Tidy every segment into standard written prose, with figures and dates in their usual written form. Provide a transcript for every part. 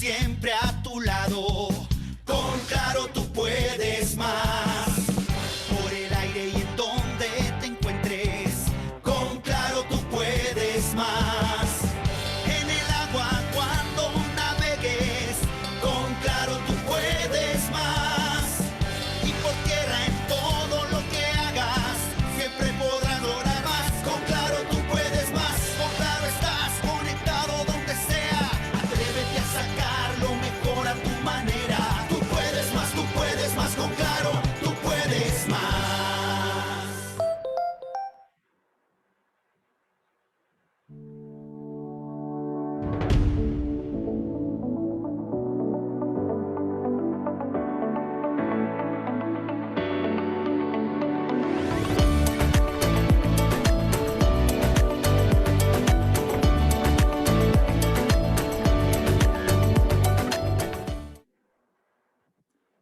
siempre a tu lado. Con Claro tú puedes más. Por el aire y en donde te encuentres. Con Claro tú puedes más. En el agua cuando navegues. Con Claro tú puedes más. Y por tierra en todo lo que hagas. Siempre podrás lograr más. Con Claro tú puedes más. Con Claro estás conectado donde sea. Atrévete a sacar lo mejor a tu manera. Tú puedes más con Claro, tú puedes más.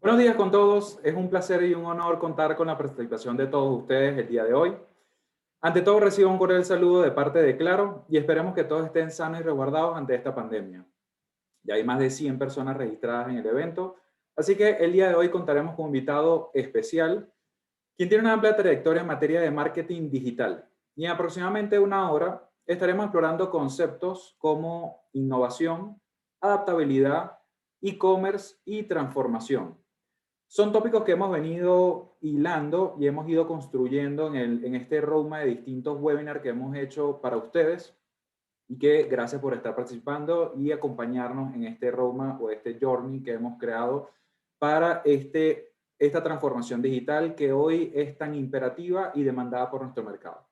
Buenos días con todos, es un placer y un honor contar con la participación de todos ustedes el día de hoy. Ante todo recibo un cordial saludo de parte de Claro y esperemos que todos estén sanos y resguardados ante esta pandemia. Ya hay más de 100 personas registradas en el evento, así que el día de hoy contaremos con un invitado especial, quien tiene una amplia trayectoria en materia de marketing digital. Y en aproximadamente una hora estaremos explorando conceptos como innovación, adaptabilidad, e-commerce y transformación. Son tópicos que hemos venido hilando y hemos ido construyendo en este roadmap de distintos webinars que hemos hecho para ustedes y que gracias por estar participando y acompañarnos en este roadmap o este journey que hemos creado para esta transformación digital que hoy es tan imperativa y demandada por nuestro mercado.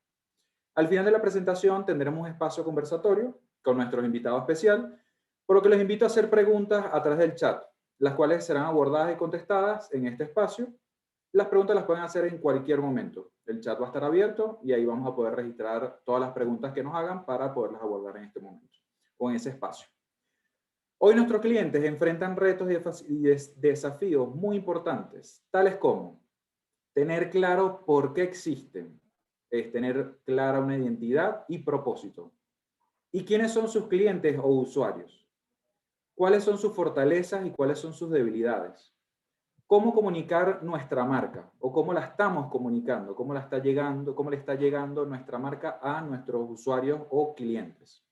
Al final de la presentación tendremos un espacio conversatorio con nuestro invitado especial, por lo que les invito a hacer preguntas a través del chat, las cuales serán abordadas y contestadas en este espacio. Las preguntas las pueden hacer en cualquier momento. El chat va a estar abierto y ahí vamos a poder registrar todas las preguntas que nos hagan para poderlas abordar en este momento o en ese espacio. Hoy nuestros clientes enfrentan retos y desafíos muy importantes, tales como tener claro por qué existen, es tener clara una identidad y propósito. ¿Y quiénes son sus clientes o usuarios? ¿Cuáles son sus fortalezas y cuáles son sus debilidades? ¿Cómo comunicar nuestra marca? ¿O cómo la estamos comunicando? ¿Cómo le está llegando nuestra marca a nuestros usuarios o clientes?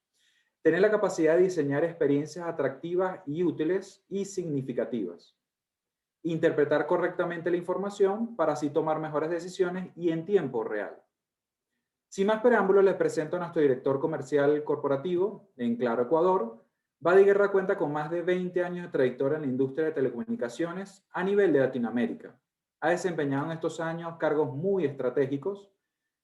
Tener la capacidad de diseñar experiencias atractivas y útiles y significativas. Interpretar correctamente la información para así tomar mejores decisiones y en tiempo real. Sin más preámbulos, les presento a nuestro director comercial corporativo en Claro Ecuador. Badi Guerra cuenta con más de 20 años de trayectoria en la industria de telecomunicaciones a nivel de Latinoamérica. Ha desempeñado en estos años cargos muy estratégicos,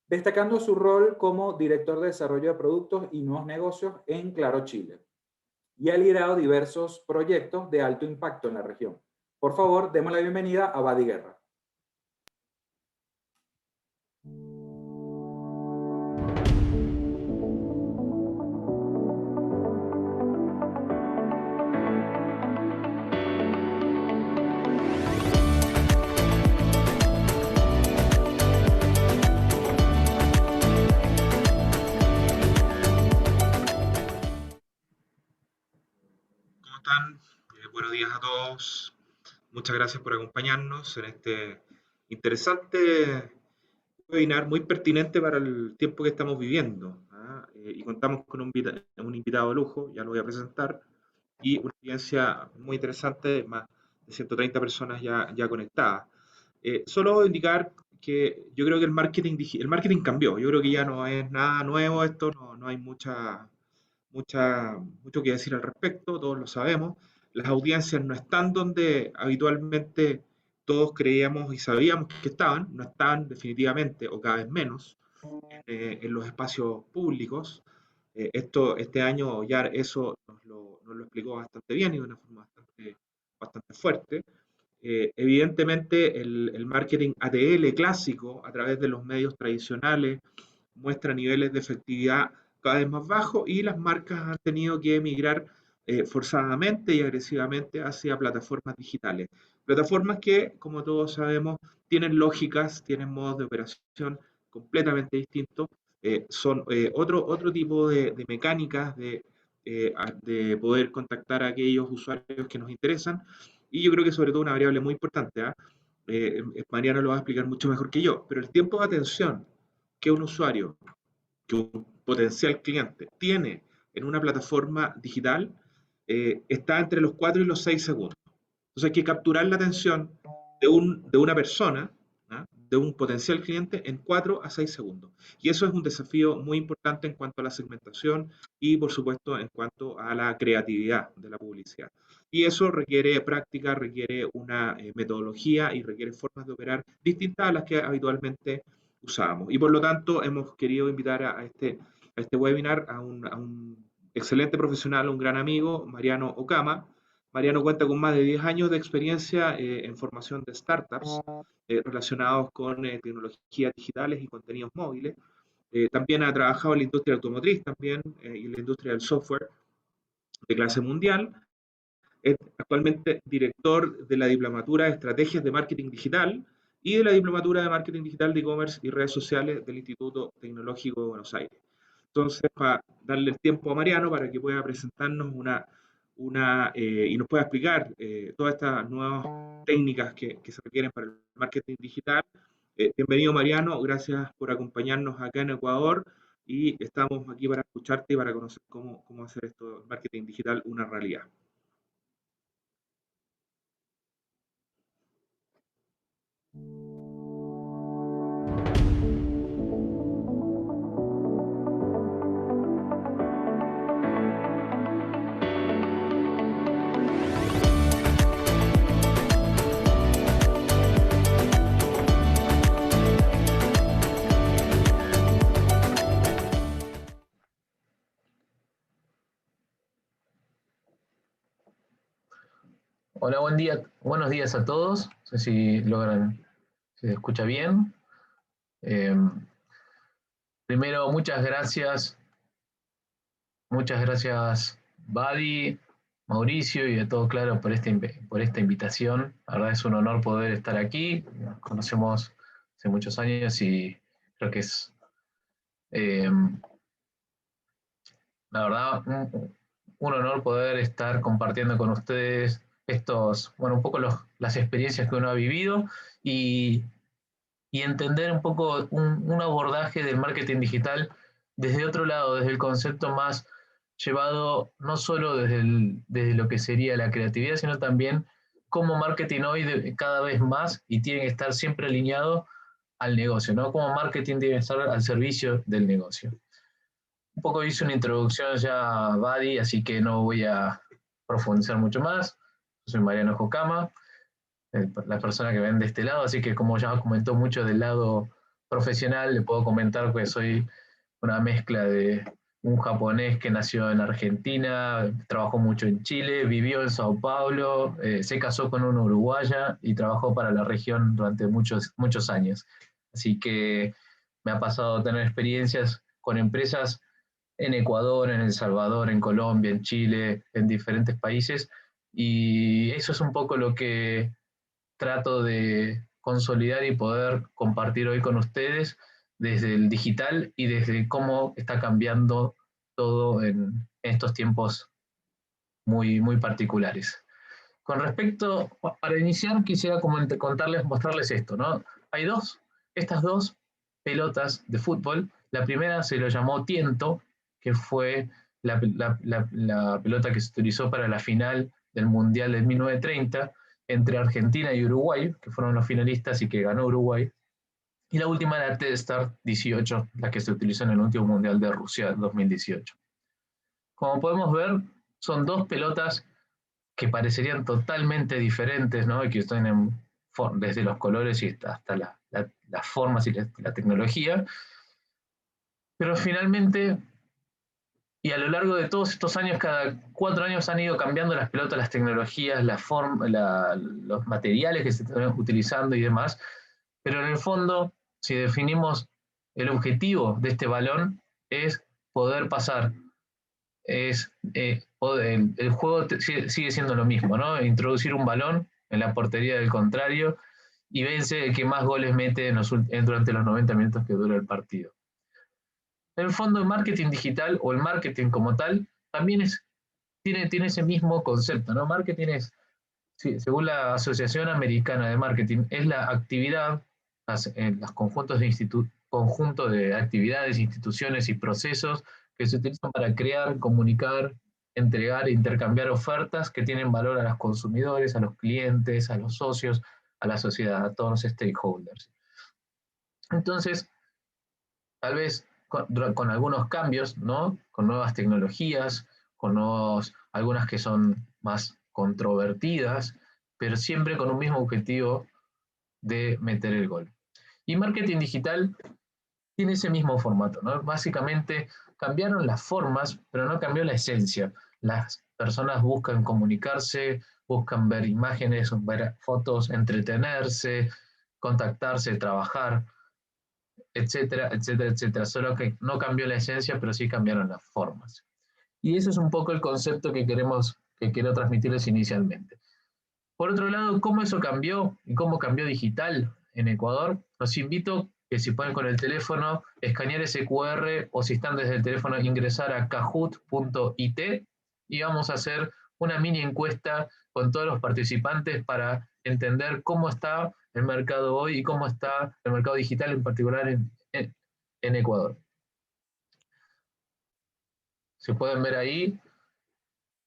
destacando su rol como director de desarrollo de productos y nuevos negocios en Claro Chile. Y ha liderado diversos proyectos de alto impacto en la región. Por favor, demos la bienvenida a Badi Guerra. Buenos días a todos. Muchas gracias por acompañarnos en este interesante webinar, muy pertinente para el tiempo que estamos viviendo. Y contamos con un invitado de lujo, ya lo voy a presentar, y una audiencia muy interesante, más de 130 personas ya conectadas. Solo indicar que yo creo que el marketing cambió. Yo creo que ya no es nada nuevo esto, no hay mucho que decir al respecto, todos lo sabemos. Las audiencias no están donde habitualmente todos creíamos y sabíamos que estaban, no están definitivamente o cada vez menos en los espacios públicos. Este año ya eso nos lo explicó bastante bien y de una forma bastante fuerte. Evidentemente el marketing ATL clásico a través de los medios tradicionales muestra niveles de efectividad cada vez más bajos y las marcas han tenido que emigrar forzadamente y agresivamente hacia plataformas digitales. Plataformas que, como todos sabemos, tienen lógicas, tienen modos de operación completamente distintos, son otro tipo de mecánicas, de de poder contactar a aquellos usuarios que nos interesan. Y yo creo que sobre todo una variable muy importante, Mariano lo va a explicar mucho mejor que yo, pero el tiempo de atención que un usuario, que un potencial cliente tiene en una plataforma digital está entre los 4 y los 6 segundos. Entonces hay que capturar la atención de una persona, de un potencial cliente, en 4 a 6 segundos. Y eso es un desafío muy importante en cuanto a la segmentación y, por supuesto, en cuanto a la creatividad de la publicidad. Y eso requiere práctica, requiere una metodología y requiere formas de operar distintas a las que habitualmente usábamos. Y por lo tanto, hemos querido invitar a este webinar a un excelente profesional, un gran amigo, Mariano Okama. Mariano cuenta con más de 10 años de experiencia en formación de startups relacionados con tecnologías digitales y contenidos móviles. También ha trabajado en la industria automotriz también, y en la industria del software de clase mundial. Es actualmente director de la Diplomatura de Estrategias de Marketing Digital y de la Diplomatura de Marketing Digital de E-Commerce y Redes Sociales del Instituto Tecnológico de Buenos Aires. Entonces, para darle el tiempo a Mariano para que pueda presentarnos y nos pueda explicar todas estas nuevas técnicas que se requieren para el marketing digital. Bienvenido, Mariano, gracias por acompañarnos acá en Ecuador y estamos aquí para escucharte y para conocer cómo hacer esto, el marketing digital, una realidad. Hola, buen día, buenos días a todos. No sé si si se escucha bien. Primero, muchas gracias, Badi, Mauricio y de todo claro por esta invitación. La verdad es un honor poder estar aquí. Nos conocemos hace muchos años y creo que es, la verdad, un honor poder estar compartiendo con ustedes un poco las experiencias que uno ha vivido y entender un poco un abordaje del marketing digital desde otro lado, desde el concepto más llevado no solo desde lo que sería la creatividad, sino también cómo marketing hoy cada vez más y tiene que estar siempre alineado al negocio, ¿no? Cómo marketing tiene que estar al servicio del negocio. Un poco hice una introducción ya a Badi, así que no voy a profundizar mucho más. Yo soy Mariano Okama, la persona que ven de este lado, así que como ya comentó mucho del lado profesional, le puedo comentar que soy una mezcla de un japonés que nació en Argentina, trabajó mucho en Chile, vivió en Sao Paulo, se casó con una uruguaya y trabajó para la región durante muchos años. Así que me ha pasado a tener experiencias con empresas en Ecuador, en El Salvador, en Colombia, en Chile, en diferentes países, y eso es un poco lo que trato de consolidar y poder compartir hoy con ustedes desde el digital y desde cómo está cambiando todo en estos tiempos muy, muy particulares. Con respecto, para iniciar, quisiera mostrarles esto, ¿no? Hay estas dos pelotas de fútbol. La primera se lo llamó Tiento, que fue la pelota que se utilizó para la final del Mundial de 1930 entre Argentina y Uruguay, que fueron los finalistas y que ganó Uruguay. Y la última era Telstar 18, la que se utilizó en el último Mundial de Rusia 2018. Como podemos ver, son dos pelotas que parecerían totalmente diferentes, ¿no? Y que están desde los colores y hasta las formas y la tecnología. Pero finalmente, y a lo largo de todos estos años, cada 4 años han ido cambiando las pelotas, las tecnologías, los materiales que se están utilizando y demás. Pero en el fondo, si definimos el objetivo de este balón, es poder pasar. El juego sigue siendo lo mismo, ¿no? Introducir un balón en la portería del contrario y vence el que más goles mete durante los 90 minutos que dura el partido. En el fondo, el marketing digital o el marketing como tal también tiene ese mismo concepto, ¿no? Marketing es, sí, según la Asociación Americana de Marketing, es la actividad, los conjunto de actividades, instituciones y procesos que se utilizan para crear, comunicar, entregar e intercambiar ofertas que tienen valor a los consumidores, a los clientes, a los socios, a la sociedad, a todos los stakeholders. Entonces, tal vez con algunos cambios, ¿no? Con nuevas tecnologías, algunas que son más controvertidas, pero siempre con un mismo objetivo de meter el gol. Y marketing digital tiene ese mismo formato, ¿no? Básicamente cambiaron las formas, pero no cambió la esencia. Las personas buscan comunicarse, buscan ver imágenes, ver fotos, entretenerse, contactarse, trabajar, etcétera, etcétera, etcétera. Solo que no cambió la esencia, pero sí cambiaron las formas. Y ese es un poco el concepto que quiero transmitirles inicialmente. Por otro lado, ¿cómo eso cambió y cómo cambió digital en Ecuador? Los invito que si pueden con el teléfono escanear ese QR o si están desde el teléfono ingresar a kahoot.it y vamos a hacer una mini encuesta con todos los participantes para entender cómo está el mercado hoy y cómo está el mercado digital en particular en Ecuador. Se pueden ver ahí.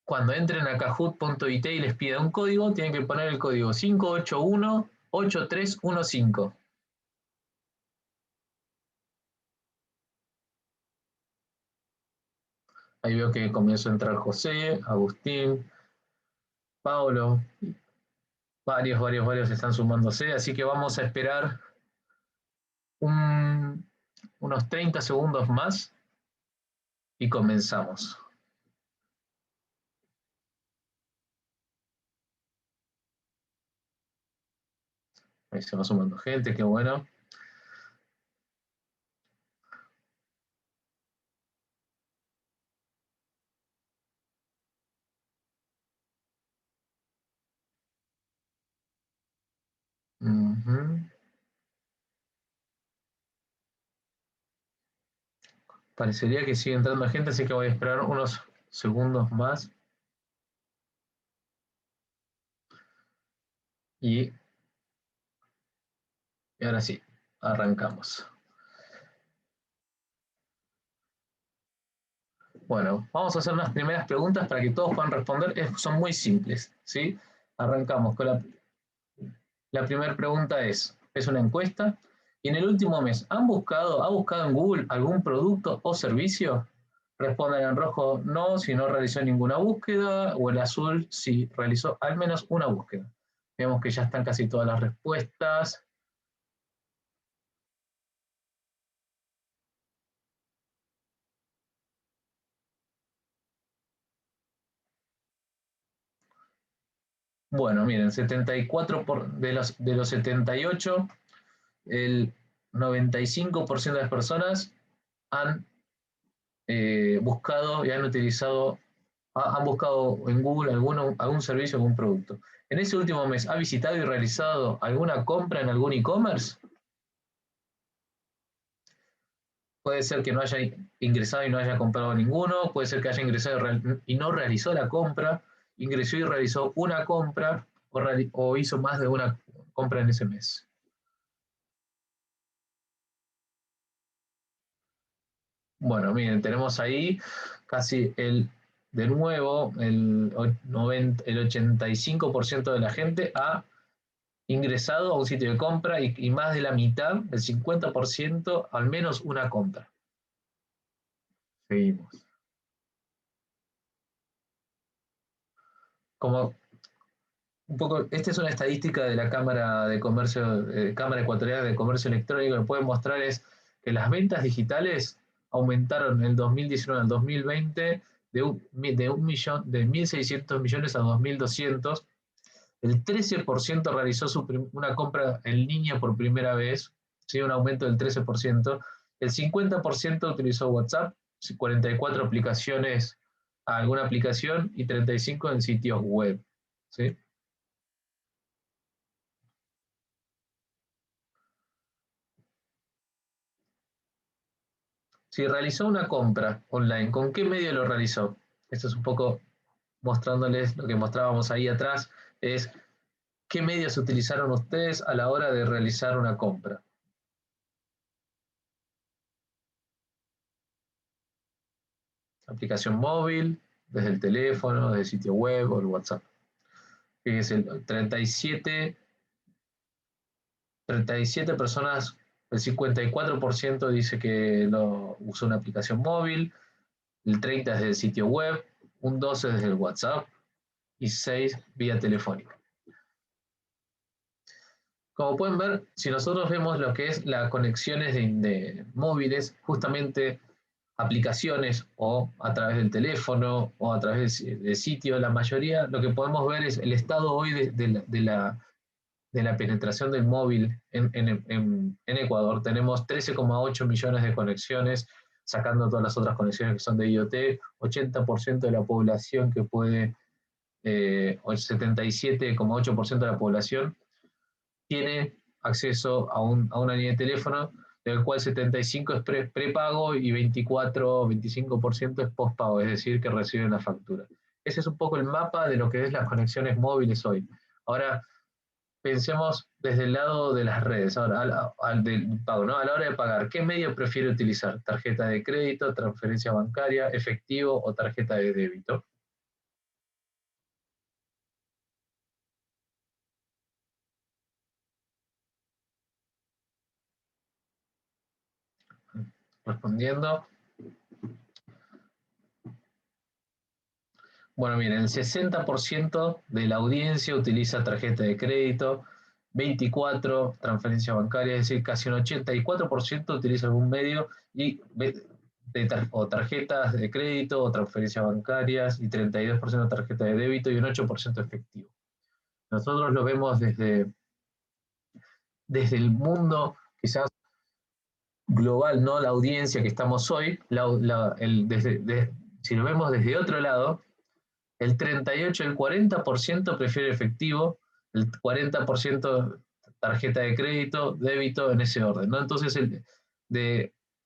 Cuando entren a kahoot.it y les pida un código, tienen que poner el código 581-8315. Ahí veo que comienza a entrar José, Agustín, Pablo, varios están sumándose, así que vamos a esperar unos 30 segundos más y comenzamos. Ahí se va sumando gente, qué bueno. Parecería que sigue entrando gente, así que voy a esperar unos segundos más. Y ahora sí, arrancamos. Bueno, vamos a hacer unas primeras preguntas para que todos puedan responder. Son muy simples, ¿sí? Arrancamos con la primera pregunta es una encuesta. Y en el último mes, ¿ha buscado en Google algún producto o servicio? Respondan en rojo no si no realizó ninguna búsqueda, o el azul si realizó al menos una búsqueda. Vemos que ya están casi todas las respuestas. Bueno, miren, 74 de los 78, el 95% de las personas han buscado y han buscado en Google algún servicio, algún producto. En ese último mes, ¿ha visitado y realizado alguna compra en algún e-commerce? Puede ser que no haya ingresado y no haya comprado ninguno, puede ser que haya ingresado y no realizó la compra, ingresó y realizó una compra o hizo más de una compra en ese mes. Bueno, miren, tenemos ahí casi de nuevo, el 85% de la gente ha ingresado a un sitio de compra y más de la mitad, el 50%, al menos una compra. Seguimos. Como un poco, esta es una estadística de la Cámara de Comercio, Cámara Ecuatoriana de Comercio Electrónico, lo que pueden mostrar es que las ventas digitales aumentaron en el 2019 al 2020 de 1.600 millones a 2.200. El 13% realizó una compra en línea por primera vez, ¿sí? Un aumento del 13%. El 50% utilizó WhatsApp, 44 aplicaciones a alguna aplicación y 35 en sitios web, ¿sí? Si realizó una compra online, ¿con qué medio lo realizó? Esto es un poco mostrándoles lo que mostrábamos ahí atrás, es qué medios utilizaron ustedes a la hora de realizar una compra. Aplicación móvil, desde el teléfono, desde el sitio web o el WhatsApp. Fíjense, el 37 personas, el 54% dice que usó una aplicación móvil, el 30% desde el sitio web, un 12% desde el WhatsApp y 6% vía telefónica. Como pueden ver, si nosotros vemos lo que es las conexiones de móviles, justamente aplicaciones o a través del teléfono o a través del sitio, la mayoría, lo que podemos ver es el estado hoy de la penetración del móvil en Ecuador. Tenemos 13,8 millones de conexiones, sacando todas las otras conexiones que son de IoT, 80% de la población que puede, o el 77,8% de la población tiene acceso a una línea de teléfono, del cual 75% es prepago y 24-25% es postpago, es decir, que reciben la factura. Ese es un poco el mapa de lo que es las conexiones móviles hoy. Ahora, pensemos desde el lado de las redes, ahora, del pago, ¿no? A la hora de pagar, ¿qué medio prefiere utilizar? ¿Tarjeta de crédito, transferencia bancaria, efectivo o tarjeta de débito? Respondiendo. Bueno, miren, el 60% de la audiencia utiliza tarjeta de crédito, 24% transferencia bancaria, es decir, casi un 84% utiliza algún medio o tarjetas de crédito o transferencias bancarias, y 32% tarjeta de débito y un 8% efectivo. Nosotros lo vemos desde el mundo quizás global, no la audiencia que estamos hoy, si lo vemos desde otro lado, el 38%, el 40% prefiere efectivo, el 40% tarjeta de crédito, débito, en ese orden, ¿no? Entonces,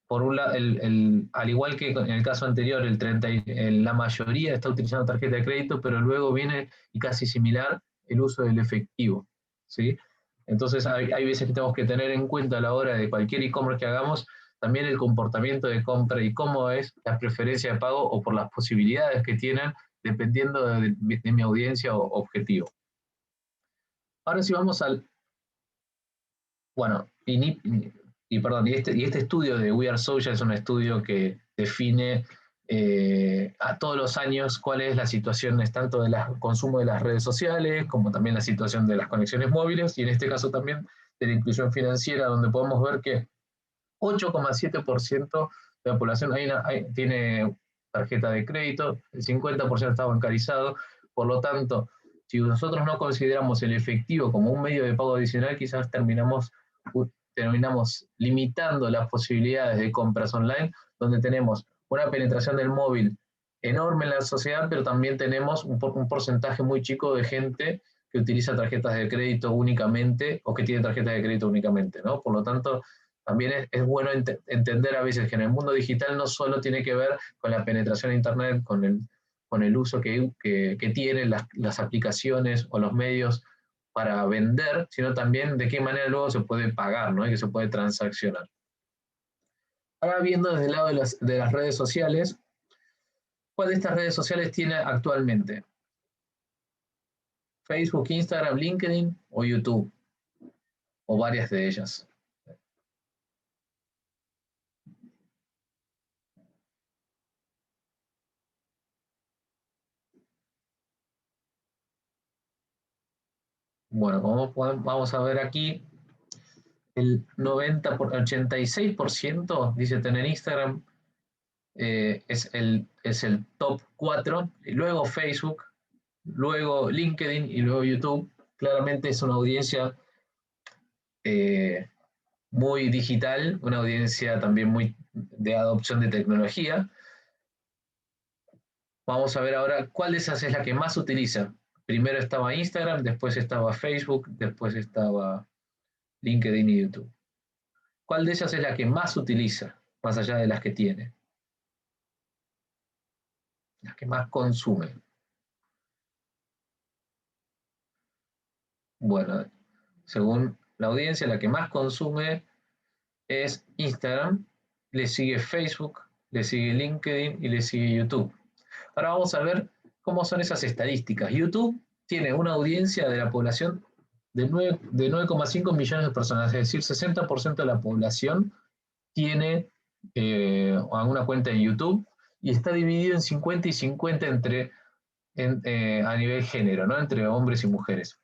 por un lado, al igual que en el caso anterior, la mayoría está utilizando tarjeta de crédito, pero luego viene, y casi similar, el uso del efectivo, ¿sí? Entonces, hay veces que tenemos que tener en cuenta a la hora de cualquier e-commerce que hagamos, también el comportamiento de compra y cómo es la preferencia de pago o por las posibilidades que tienen dependiendo de mi audiencia o objetivo. Ahora sí vamos al... Bueno, este estudio de We Are Social es un estudio que define a todos los años cuál es la situación tanto del consumo de las redes sociales, como también la situación de las conexiones móviles, y en este caso también de la inclusión financiera, donde podemos ver que 8,7% de la población tiene tarjeta de crédito, el 50% está bancarizado. Por lo tanto, si nosotros no consideramos el efectivo como un medio de pago adicional, quizás terminamos limitando las posibilidades de compras online, donde tenemos una penetración del móvil enorme en la sociedad, pero también tenemos un porcentaje muy chico de gente que utiliza tarjetas de crédito únicamente o que tiene tarjetas de crédito únicamente, ¿no? Por lo tanto, también es bueno entender a veces que en el mundo digital no solo tiene que ver con la penetración de Internet, con el uso que tienen las aplicaciones o los medios para vender, sino también de qué manera luego se puede pagar, ¿no? Y que se puede transaccionar. Ahora, viendo desde el lado de las redes sociales, ¿cuál de estas redes sociales tiene actualmente? Facebook, Instagram, LinkedIn o YouTube, o varias de ellas. Bueno, como vamos a ver aquí, el 86% dice tener Instagram, es el top 4, y luego Facebook, luego LinkedIn y luego YouTube. Claramente es una audiencia muy digital, una audiencia también muy de adopción de tecnología. Vamos a ver ahora cuál de esas es la que más utiliza. Primero estaba Instagram, después estaba Facebook, después estaba LinkedIn y YouTube. ¿Cuál de ellas es la que más utiliza, más allá de las que tiene? La que más consume. Bueno, según la audiencia, la que más consume es Instagram, le sigue Facebook, le sigue LinkedIn y le sigue YouTube. Ahora vamos a ver cómo son esas estadísticas. YouTube tiene una audiencia de la población de 9,5 millones de personas, es decir, 60% de la población tiene una cuenta en YouTube y está dividido en 50 y 50 a nivel género, ¿no? Entre hombres y mujeres.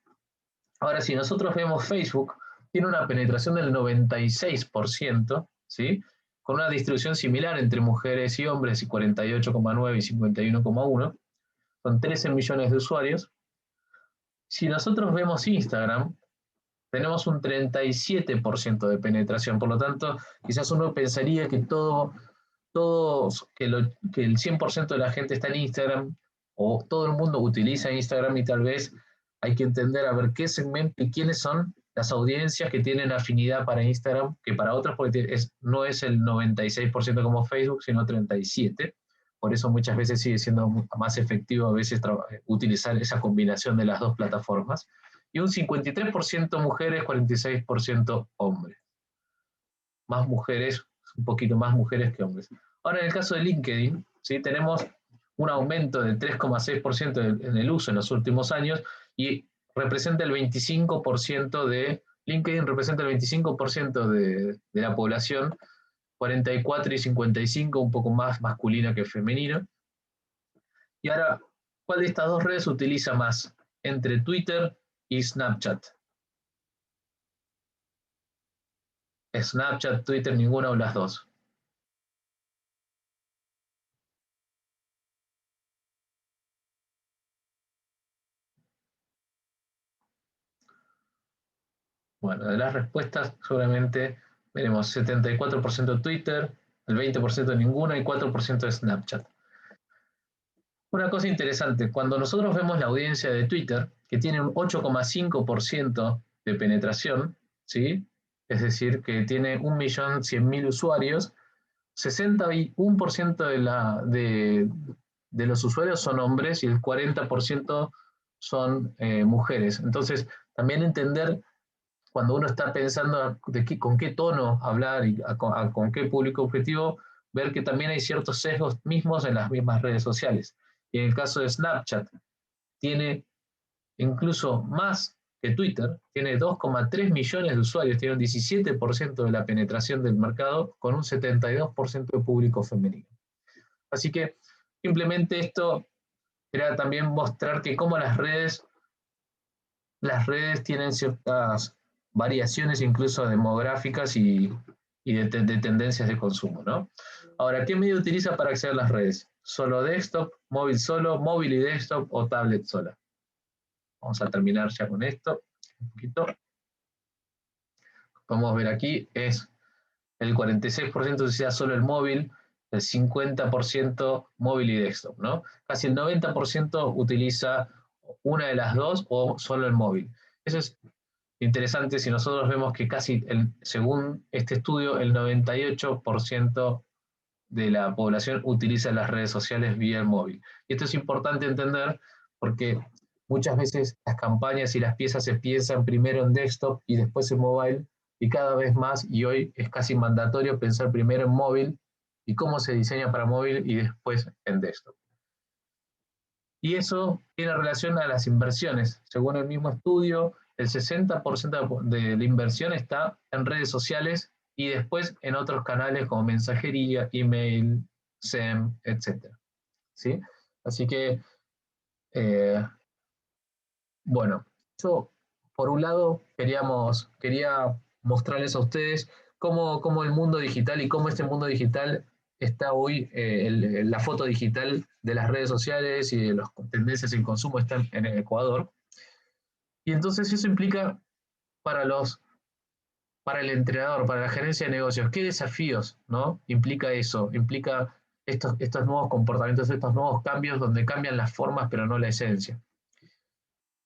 Ahora, si nosotros vemos Facebook, tiene una penetración del 96%, ¿sí? Con una distribución similar entre mujeres y hombres, y 48,9 y 51,1. Son 13 millones de usuarios. Si nosotros vemos Instagram, tenemos un 37% de penetración. Por lo tanto, quizás uno pensaría que que el 100% de la gente está en Instagram, o todo el mundo utiliza Instagram, y tal vez hay que entender a ver qué segmento y quiénes son las audiencias que tienen afinidad para Instagram, que para otras porque no es el 96% como Facebook, sino 37%. Por eso muchas veces sigue siendo más efectivo a veces utilizar esa combinación de las dos plataformas. Y un 53% mujeres, 46% hombres. Más mujeres, un poquito más mujeres que hombres. Ahora, en el caso de LinkedIn, ¿sí? Tenemos un aumento del 3,6% en el uso en los últimos años, y representa el 25% de LinkedIn, representa el 25% de la población, 44 y 55, un poco más masculina que femenina. Y ahora, ¿cuál de estas dos redes se utiliza más? Entre Twitter y Snapchat. Snapchat, Twitter, ninguna de las dos. Bueno, de las respuestas seguramente veremos 74% Twitter, el 20% ninguna y 4% de Snapchat. Una cosa interesante, cuando nosotros vemos la audiencia de Twitter, que tiene un 8,5% de penetración, ¿sí? Es decir, que tiene 1.100.000 usuarios, 61% de los usuarios son hombres y el 40% son mujeres. Entonces, también entender cuando uno está pensando con qué tono hablar y con qué público objetivo, ver que también hay ciertos sesgos mismos en las mismas redes sociales. Y en el caso de Snapchat, tiene incluso más que Twitter, tiene 2,3 millones de usuarios, tiene un 17% de la penetración del mercado, con un 72% de público femenino. Así que simplemente esto era también mostrar que cómo las redes tienen ciertas variaciones incluso demográficas y de tendencias de consumo, ¿no? Ahora, ¿qué medio utiliza para acceder a las redes? ¿Solo desktop, móvil y desktop, o tablet sola? Vamos a terminar ya con esto un poquito. Podemos ver aquí, es el 46% utiliza solo el móvil, el 50% móvil y desktop, ¿no? Casi el 90% utiliza una de las dos o solo el móvil. Eso es interesante si nosotros vemos que según este estudio, el 98% de la población utiliza las redes sociales vía el móvil. Y esto es importante entender porque muchas veces las campañas y las piezas se piensan primero en desktop y después en mobile, y cada vez más, y hoy es casi mandatorio pensar primero en móvil y cómo se diseña para móvil y después en desktop. Y eso tiene relación a las inversiones. Según el mismo estudio, el 60% de la inversión está en redes sociales y después en otros canales como mensajería, email, SEM, etc. ¿Sí? Así que, bueno, yo por un lado quería mostrarles a ustedes cómo el mundo digital y cómo este mundo digital está hoy, la foto digital de las redes sociales y de las tendencias en consumo están en el Ecuador. Y entonces eso implica para el entrenador, para la gerencia de negocios, ¿qué desafíos, ¿no? Implica eso? Implica estos nuevos comportamientos, estos nuevos cambios donde cambian las formas pero no la esencia.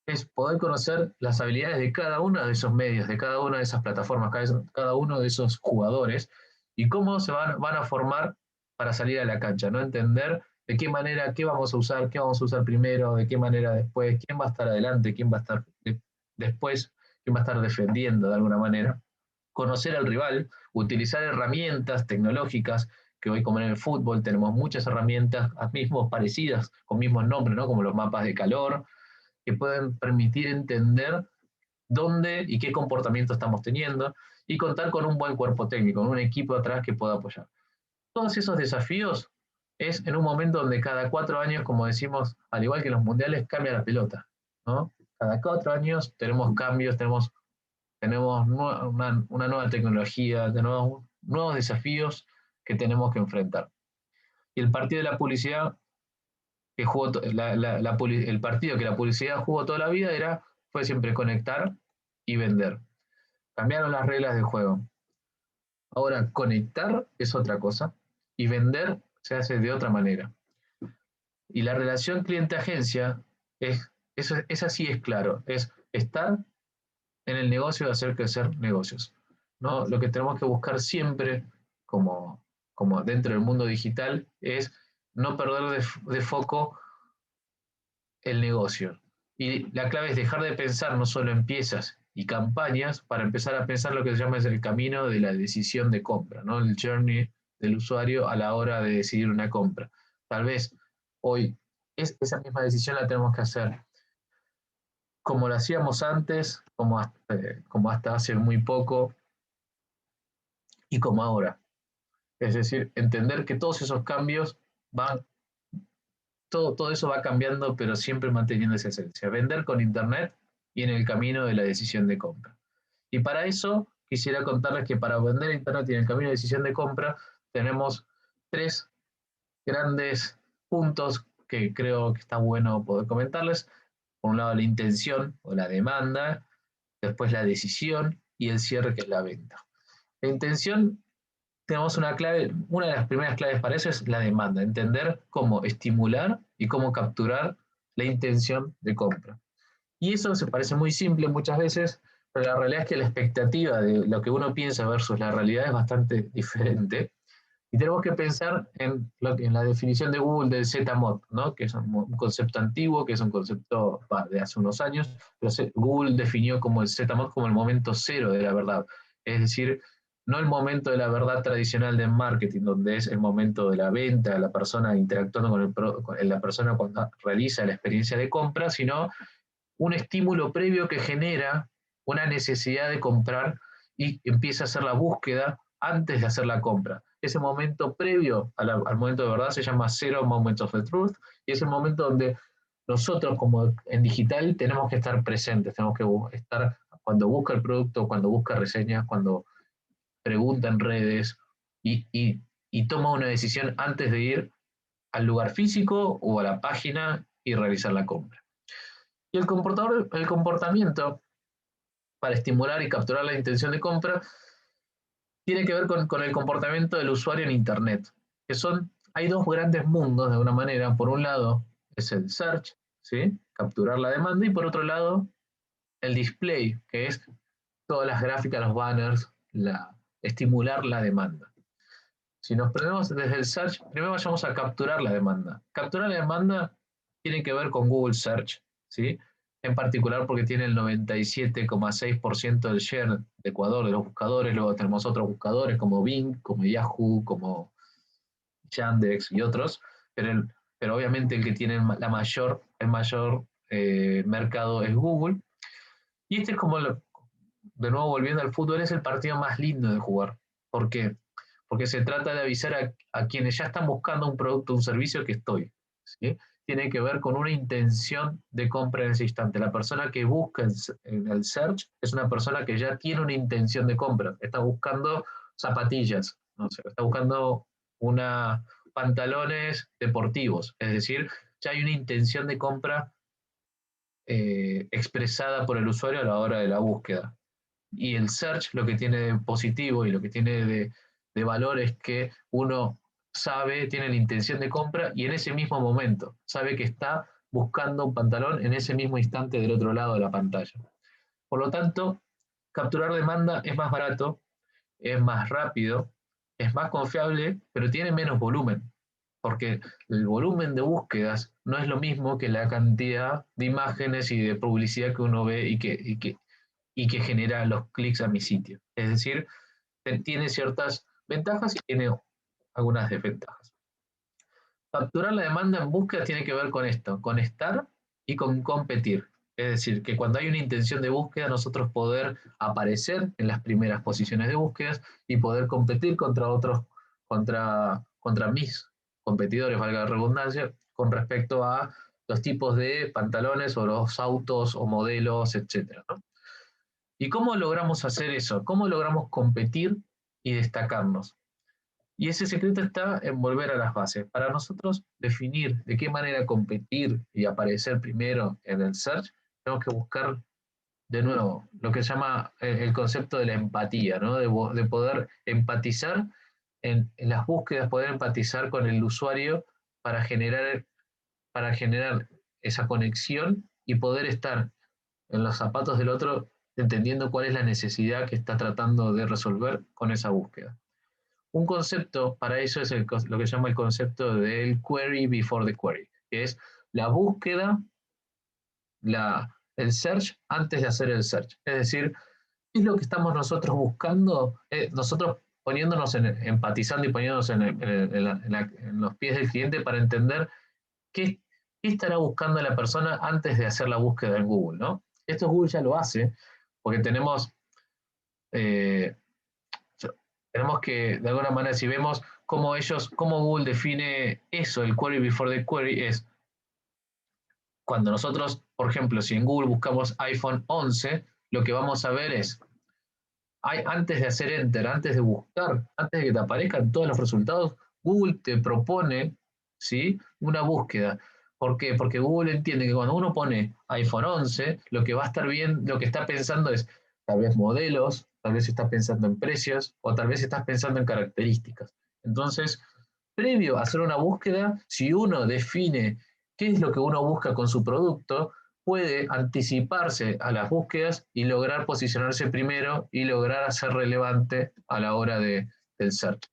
Es poder conocer las habilidades de cada uno de esos medios, de cada una de esas plataformas, cada uno de esos jugadores, y cómo se van a formar para salir a la cancha, ¿no? Entender de qué manera, qué vamos a usar primero, de qué manera después, quién va a estar adelante, quién va a estar después, quién va a estar defendiendo de alguna manera. Conocer al rival, utilizar herramientas tecnológicas, que hoy como en el fútbol tenemos muchas herramientas mismos parecidas, con mismos nombres, ¿no? Como los mapas de calor, que pueden permitir entender dónde y qué comportamiento estamos teniendo, y contar con un buen cuerpo técnico, con un equipo atrás que pueda apoyar. Todos esos desafíos es en un momento donde cada 4 años, como decimos, al igual que en los mundiales, cambia la pelota, ¿no? Cada 4 años tenemos cambios, tenemos una nueva tecnología, tenemos nuevos desafíos que tenemos que enfrentar. Y el partido de la publicidad que jugó, el partido que la publicidad jugó toda la vida fue siempre conectar y vender. Cambiaron las reglas del juego. Ahora, conectar es otra cosa y vender se hace de otra manera. Y la relación cliente-agencia es así, es claro, es estar en el negocio de hacer crecer negocios, ¿no? Lo que tenemos que buscar siempre, como dentro del mundo digital, es no perder de foco el negocio. Y la clave es dejar de pensar no solo en piezas y campañas, para empezar a pensar lo que se llama el camino de la decisión de compra, ¿no? El journey del usuario a la hora de decidir una compra. Tal vez hoy esa misma decisión la tenemos que hacer como lo hacíamos antes, como hasta hace muy poco y como ahora. Es decir, entender que todos esos cambios todo eso va cambiando, pero siempre manteniendo esa esencia. Vender con Internet y en el camino de la decisión de compra. Y para eso quisiera contarles que para vender en Internet y en el camino de decisión de compra tenemos 3 grandes puntos que creo que está bueno poder comentarles. Por un lado, la intención o la demanda, después la decisión y el cierre, que es la venta. La intención, tenemos una clave, una de las primeras claves para eso es la demanda, entender cómo estimular y cómo capturar la intención de compra. Y eso se parece muy simple muchas veces, pero la realidad es que la expectativa de lo que uno piensa versus la realidad es bastante diferente. Y tenemos que pensar en la definición de Google del ZMOD, ¿no? Que es un concepto antiguo, que es un concepto de hace unos años, pero Google definió como el ZMOD como el momento cero de la verdad. Es decir, no el momento de la verdad tradicional del marketing, donde es el momento de la venta, la persona interactuando con la persona cuando realiza la experiencia de compra, sino un estímulo previo que genera una necesidad de comprar y empieza a hacer la búsqueda antes de hacer la compra. Ese momento previo al momento de verdad se llama Zero Moment of the Truth, y es el momento donde nosotros, como en digital, tenemos que estar presentes, tenemos que estar cuando busca el producto, cuando busca reseñas, cuando pregunta en redes y toma una decisión antes de ir al lugar físico o a la página y realizar la compra. Y el comportamiento para estimular y capturar la intención de compra tiene que ver con el comportamiento del usuario en Internet, hay 2 grandes mundos de alguna manera. Por un lado es el search, ¿sí? Capturar la demanda, y por otro lado el display, que es todas las gráficas, los banners, estimular la demanda. Si nos prendemos desde el search, primero vayamos a capturar la demanda. Capturar la demanda tiene que ver con Google Search, ¿sí? En particular porque tiene el 97,6% del share de Ecuador de los buscadores. Luego tenemos otros buscadores como Bing, como Yahoo, como Yandex y otros, pero obviamente el que tiene el mayor mercado es Google. Y este es como, de nuevo volviendo al fútbol, es el partido más lindo de jugar. ¿Por qué? Porque se trata de avisar a quienes ya están buscando un producto o un servicio que estoy, ¿sí? Tiene que ver con una intención de compra en ese instante. La persona que busca en el search es una persona que ya tiene una intención de compra. Está buscando zapatillas, no sé, está buscando pantalones deportivos. Es decir, ya hay una intención de compra expresada por el usuario a la hora de la búsqueda. Y el search lo que tiene de positivo y lo que tiene de valor es que uno tiene la intención de compra y en ese mismo momento sabe que está buscando un pantalón en ese mismo instante del otro lado de la pantalla. Por lo tanto, capturar demanda es más barato, es más rápido, es más confiable, pero tiene menos volumen. porque el volumen de búsquedas no es lo mismo que la cantidad de imágenes y de publicidad que uno ve y que genera los clics a mi sitio. Es decir, tiene ciertas ventajas y tiene algunas desventajas. Capturar la demanda en búsqueda tiene que ver con esto, con estar y con competir. Es decir, que cuando hay una intención de búsqueda, nosotros poder aparecer en las primeras posiciones de búsquedas y poder competir contra otros, contra mis competidores, valga la redundancia, con respecto a los tipos de pantalones o los autos o modelos, etc., ¿no? ¿Y cómo logramos hacer eso? ¿Cómo logramos competir y destacarnos? Y ese secreto está en volver a las bases. Para nosotros definir de qué manera competir y aparecer primero en el search, tenemos que buscar de nuevo lo que se llama el concepto de la empatía, ¿no? De poder empatizar en las búsquedas, poder empatizar con el usuario para generar esa conexión y poder estar en los zapatos del otro, entendiendo cuál es la necesidad que está tratando de resolver con esa búsqueda. Un concepto para eso es lo que se llama el concepto del query before the query, que es la búsqueda, el search antes de hacer el search. Es decir, ¿qué es lo que estamos nosotros buscando? Nosotros poniéndonos empatizando y poniéndonos en los pies del cliente para entender qué estará buscando la persona antes de hacer la búsqueda en Google, ¿no? Esto Google ya lo hace, porque tenemos que, de alguna manera, si vemos cómo Google define eso, el query before the query, es cuando nosotros, por ejemplo, si en Google buscamos iPhone 11, lo que vamos a ver es, antes de hacer enter, antes de buscar, antes de que te aparezcan todos los resultados, Google te propone, ¿sí?, una búsqueda. ¿Por qué? Porque Google entiende que cuando uno pone iPhone 11, lo que va a estar bien, lo que está pensando es tal vez modelos, tal vez estás pensando en precios, o tal vez estás pensando en características. Entonces, previo a hacer una búsqueda, si uno define qué es lo que uno busca con su producto, puede anticiparse a las búsquedas y lograr posicionarse primero y lograr hacer relevante a la hora del search.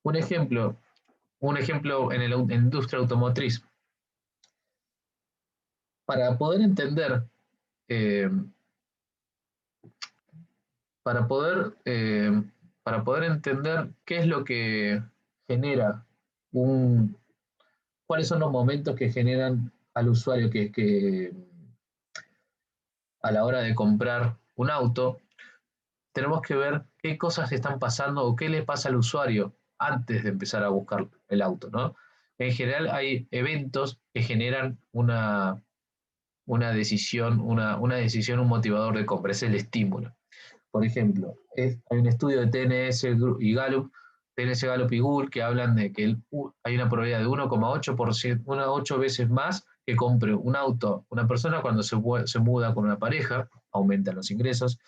Un ejemplo en la industria automotriz. Para poder entender qué es lo que genera cuáles son los momentos que generan al usuario que a la hora de comprar un auto, tenemos que ver qué cosas están pasando o qué le pasa al usuario antes de empezar a buscar el auto, ¿no? En general hay eventos que generan una decisión, un motivador de compra, es el estímulo. Por ejemplo, hay un estudio de TNS y Gallup, TNS, Gallup y Google, que hablan de que hay una probabilidad de 1,8%, 8 veces más que compre un auto una persona cuando se muda con una pareja, aumentan los ingresos,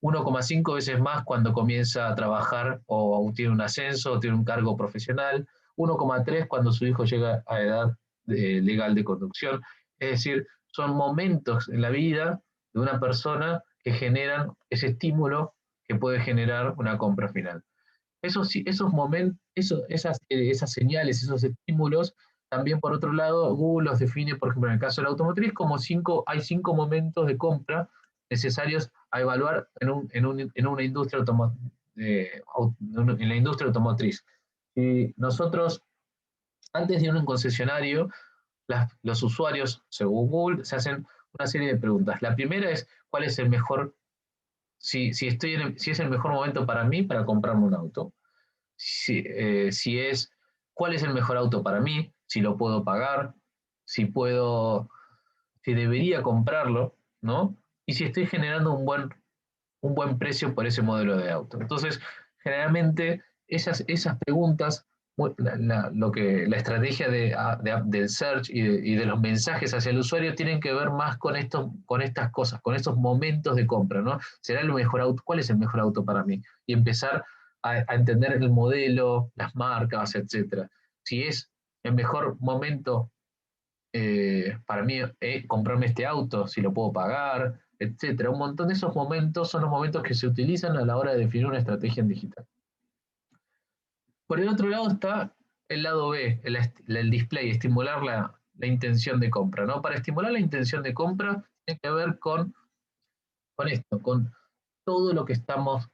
1,5 veces más cuando comienza a trabajar o tiene un ascenso o tiene un cargo profesional, 1,3 cuando su hijo llega a edad legal de conducción. Es decir, son momentos en la vida de una persona que generan ese estímulo que puede generar una compra final. Esos momentos, esas señales, esos estímulos, también por otro lado, Google los define, por ejemplo, en el caso de la automotriz, como hay 5 momentos de compra necesarios a evaluar en una industria en la industria automotriz. Y nosotros, antes de ir a un concesionario, los usuarios, según Google, se hacen una serie de preguntas. La primera es, ¿cuál es el mejor, si es el mejor momento para mí para comprarme un auto? ¿Cuál es el mejor auto para mí? Si lo puedo pagar, si debería comprarlo, ¿no? Y si estoy generando un buen precio por ese modelo de auto. Entonces, generalmente, esas preguntas, la estrategia del search y de los mensajes hacia el usuario tienen que ver más con estas cosas, con estos momentos de compra, ¿no? ¿Será el mejor auto? ¿Cuál es el mejor auto para mí? Y empezar a entender el modelo, las marcas, etc. Si es el mejor momento para mí comprarme este auto, si lo puedo pagar, etc. Un montón de esos momentos son los momentos que se utilizan a la hora de definir una estrategia en digital. Por el otro lado está el lado B, el display, estimular la intención de compra, ¿no? Para estimular la intención de compra tiene que ver con esto, con todo lo que estamos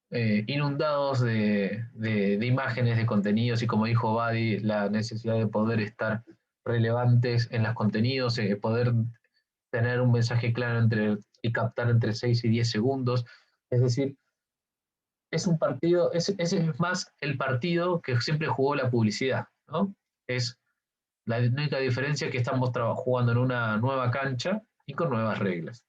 inundados de imágenes, de contenidos, y como dijo Badi, la necesidad de poder estar relevantes en los contenidos, poder tener un mensaje claro y captar entre 6 y 10 segundos. Es decir, es un partido, ese es más el partido que siempre jugó la publicidad, ¿no? Es la única diferencia que estamos jugando en una nueva cancha y con nuevas reglas.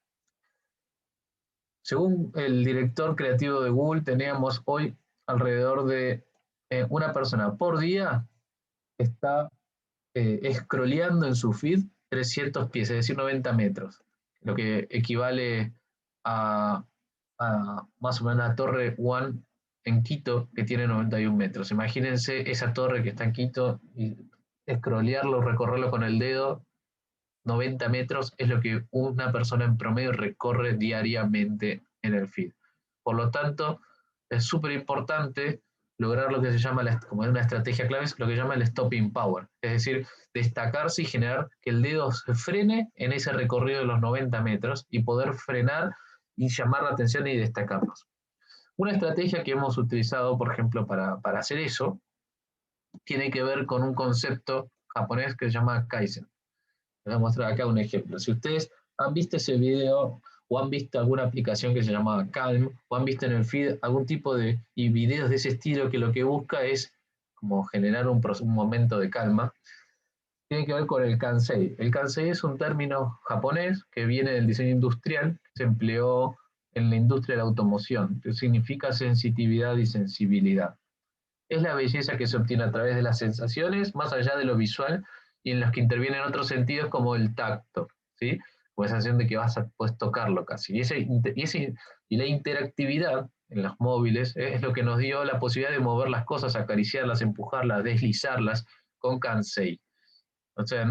Según el director creativo de Google, teníamos hoy alrededor de una persona por día está scrolleando en su feed 300 pies, es decir, 90 metros, lo que equivale a más o menos la Torre One en Quito, que tiene 91 metros. Imagínense esa torre que está en Quito y scrollearlo, recorrerlo con el dedo, 90 metros es lo que una persona en promedio recorre diariamente en el feed. Por lo tanto, es súper importante lograr lo que se llama, como es una estrategia clave, es lo que se llama el stopping power. Es decir, destacarse y generar que el dedo se frene en ese recorrido de los 90 metros y poder frenar y llamar la atención y destacarnos. Una estrategia que hemos utilizado, por ejemplo, para hacer eso, tiene que ver con un concepto japonés que se llama Kaizen. Les voy a mostrar acá un ejemplo. Si ustedes han visto ese video o han visto alguna aplicación que se llama Calm o han visto en el feed algún tipo de videos de ese estilo que lo que busca es como generar un momento de calma, tiene que ver con el Kansei. El Kansei es un término japonés que viene del diseño industrial, que se empleó en la industria de la automoción, que significa sensitividad y sensibilidad. Es la belleza que se obtiene a través de las sensaciones, más allá de lo visual, y en los que intervienen otros sentidos como el tacto, ¿sí? Como esa sensación de que puedes tocarlo casi. Y la interactividad en los móviles es lo que nos dio la posibilidad de mover las cosas, acariciarlas, empujarlas, deslizarlas con Kansei. O sea,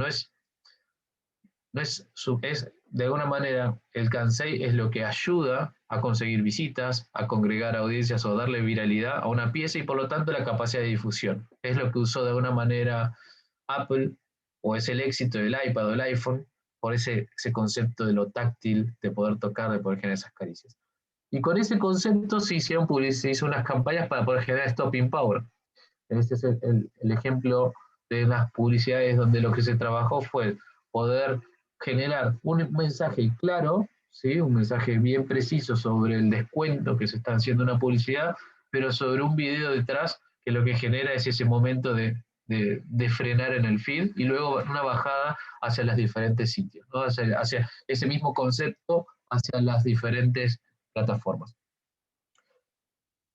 es de alguna manera, el Kansei es lo que ayuda a conseguir visitas, a congregar audiencias o darle viralidad a una pieza y por lo tanto la capacidad de difusión. Es lo que usó de alguna manera Apple, o es el éxito del iPad o el iPhone, por ese concepto de lo táctil, de poder tocar, de poder generar esas caricias. Y con ese concepto se hizo unas campañas para poder generar stopping power. Este es el ejemplo de unas publicidades donde lo que se trabajó fue poder generar un mensaje claro, ¿sí? Un mensaje bien preciso sobre el descuento que se está haciendo una publicidad, pero sobre un video detrás que lo que genera es ese momento de frenar en el feed y luego una bajada hacia los diferentes sitios, ¿no? hacia ese mismo concepto, hacia las diferentes plataformas.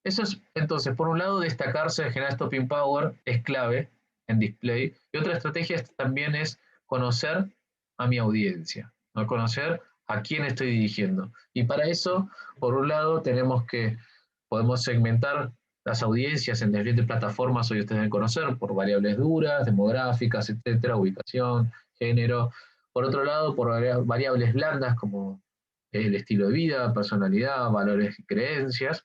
Eso es, entonces, por un lado, destacarse, generar stopping power es clave en display. Y otra estrategia también es conocer a mi audiencia, ¿no? Conocer a quién estoy dirigiendo. Y para eso, por un lado, podemos segmentar las audiencias en diferentes plataformas, hoy ustedes deben conocer, por variables duras, demográficas, etcétera, ubicación, género. Por otro lado, por variables blandas como el estilo de vida, personalidad, valores y creencias.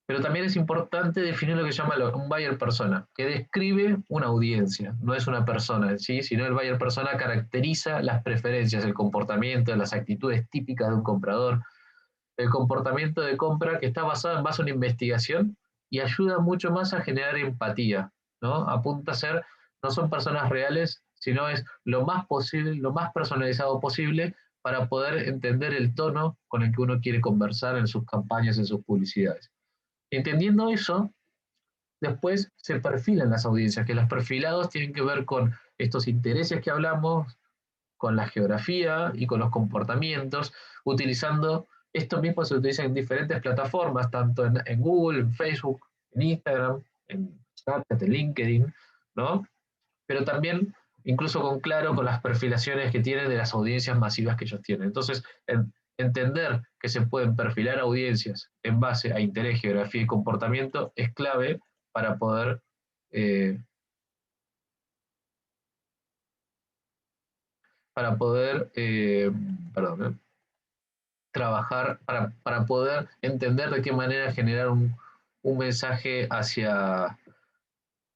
Pero también es importante definir lo que se llama un buyer persona, que describe una audiencia, no es una persona en sí, sino el buyer persona caracteriza las preferencias, el comportamiento, las actitudes típicas de un comprador, el comportamiento de compra que está basado en base a una investigación y ayuda mucho más a generar empatía, ¿no? Apunta a ser, no son personas reales, sino es lo más posible, lo más personalizado posible para poder entender el tono con el que uno quiere conversar en sus campañas, en sus publicidades. Entendiendo eso, después se perfilan las audiencias, que los perfilados tienen que ver con estos intereses que hablamos, con la geografía y con los comportamientos, utilizando, esto mismo se utiliza en diferentes plataformas, tanto en Google, en Facebook, en Instagram, en Snapchat, en LinkedIn, ¿no? Pero también, incluso con Claro, con las perfilaciones que tienen de las audiencias masivas que ellos tienen. Entonces, entender que se pueden perfilar audiencias en base a interés, geografía y comportamiento es clave para poder trabajar, para poder entender de qué manera generar un mensaje hacia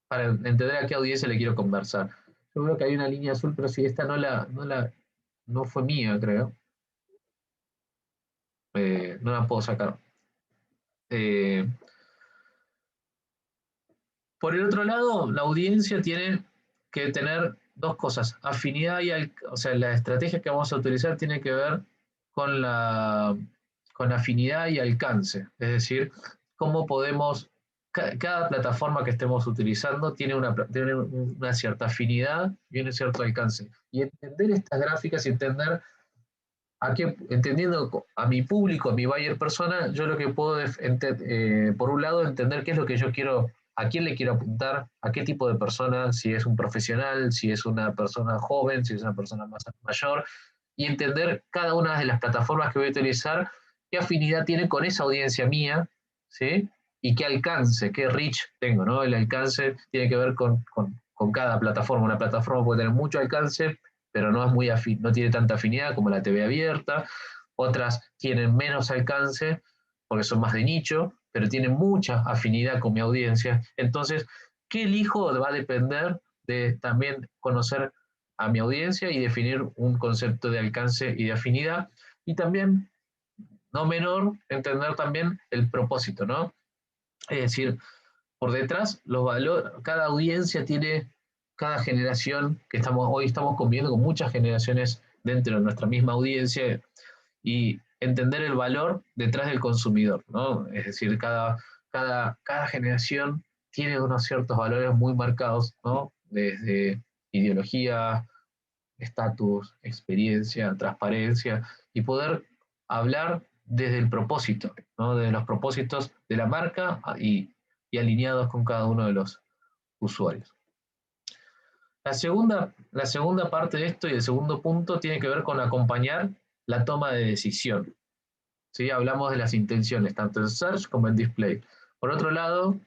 para entender a qué audiencia le quiero conversar. Yo creo que hay una línea azul, pero si esta no fue mía, creo. No la puedo sacar. Por el otro lado, la audiencia tiene que tener dos cosas. Afinidad o sea, la estrategia que vamos a utilizar tiene que ver con con afinidad y alcance. Es decir, cómo podemos, cada plataforma que estemos utilizando tiene una cierta afinidad y un cierto alcance. Y entender estas gráficas y entender entendiendo a mi público, a mi buyer persona, yo lo que puedo por un lado entender qué es lo que yo quiero, a quién le quiero apuntar, a qué tipo de persona, si es un profesional, si es una persona joven, si es una persona más mayor, y entender cada una de las plataformas que voy a utilizar, qué afinidad tiene con esa audiencia mía, ¿sí? Y qué alcance, qué reach tengo, ¿no? El alcance tiene que ver con cada plataforma. Una plataforma puede tener mucho alcance, pero no no tiene tanta afinidad como la TV abierta. Otras tienen menos alcance porque son más de nicho, pero tienen mucha afinidad con mi audiencia. Entonces, ¿qué elijo? Va a depender de también conocer a mi audiencia y definir un concepto de alcance y de afinidad. Y también, no menor, entender también el propósito, ¿no? Es decir, por detrás, cada audiencia tiene, cada generación, hoy estamos conviviendo con muchas generaciones dentro de nuestra misma audiencia y entender el valor detrás del consumidor, ¿no? Es decir, cada generación tiene unos ciertos valores muy marcados, ¿no? Desde ideología, estatus, experiencia, transparencia, y poder hablar desde el propósito, ¿no? De los propósitos de la marca y alineados con cada uno de los usuarios. La segunda parte de esto y el segundo punto tiene que ver con acompañar la toma de decisión. ¿Sí? Hablamos de las intenciones, tanto en search como en display. Por otro lado,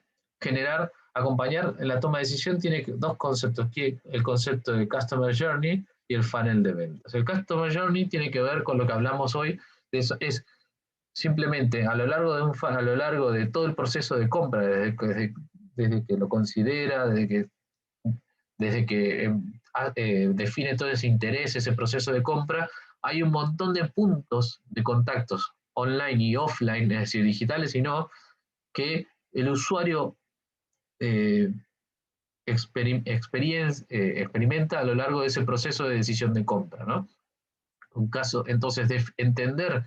acompañar en la toma de decisión tiene dos conceptos, el concepto de Customer Journey y el funnel de ventas. El Customer Journey tiene que ver con lo que hablamos hoy, es simplemente a lo largo de todo el proceso de compra, desde que lo considera, desde que define todo ese interés, ese proceso de compra, hay un montón de puntos de contactos online y offline, es decir, digitales y no, que el usuario experimenta a lo largo de ese proceso de decisión de compra, ¿no? Entonces, entender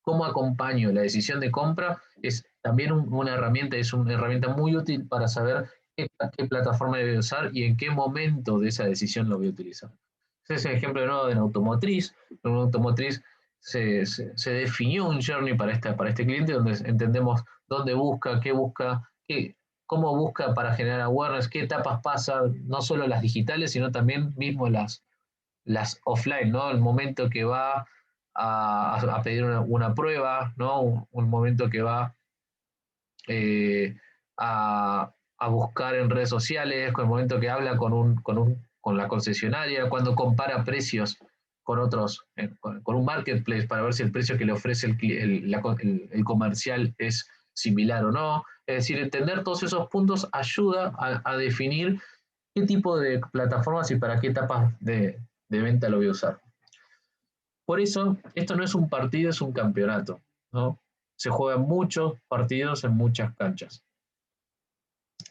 cómo acompaño la decisión de compra es también una herramienta muy útil para saber qué plataforma debe usar y en qué momento de esa decisión lo voy a utilizar. Ese es el ejemplo de nuevo en automotriz. En automotriz se definió un journey para este cliente donde entendemos dónde busca, cómo busca para generar awareness, qué etapas pasa, no solo las digitales, sino también mismo las offline, ¿no? El momento que va a pedir una prueba, ¿no? Un momento que va a buscar en redes sociales, con el momento que habla con la concesionaria, cuando compara precios con otros, con un marketplace para ver si el precio que le ofrece el comercial es similar o no. Es decir, entender todos esos puntos ayuda a definir qué tipo de plataformas y para qué etapas de venta lo voy a usar. Por eso, esto no es un partido, es un campeonato, ¿no? Se juegan muchos partidos en muchas canchas.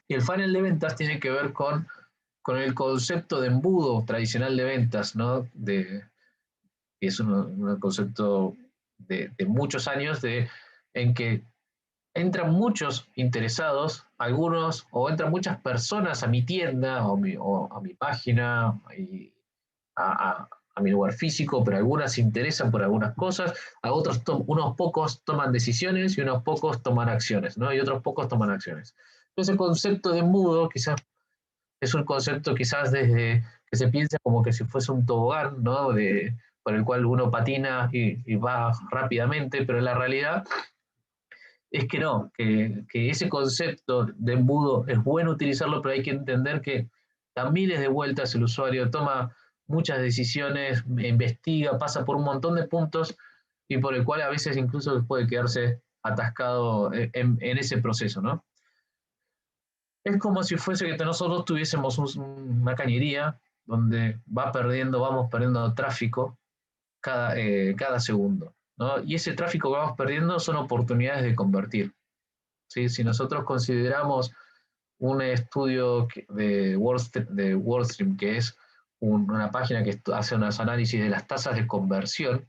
Y el funnel de ventas tiene que ver con el concepto de embudo tradicional de ventas, ¿no? Es un concepto de muchos años en que entran muchos interesados, algunos, o entran muchas personas a mi tienda o a mi página, y a mi lugar físico, pero algunas se interesan por algunas cosas, unos pocos toman decisiones y unos pocos toman acciones, ¿no? Y otros pocos toman acciones. Ese concepto de embudo quizás es un concepto quizás desde que se piensa como que si fuese un tobogán, ¿no? Por el cual uno patina y va rápidamente, pero la realidad es que no, que ese concepto de embudo es bueno utilizarlo, pero hay que entender que da miles de vueltas el usuario, toma muchas decisiones, investiga, pasa por un montón de puntos y por el cual a veces incluso puede quedarse atascado en ese proceso, ¿no? Es como si fuese que nosotros tuviésemos una cañería donde vamos perdiendo tráfico cada segundo, ¿no? Y ese tráfico que vamos perdiendo son oportunidades de convertir, ¿sí? Si nosotros consideramos un estudio de WordStream, que es una página que hace unos análisis de las tasas de conversión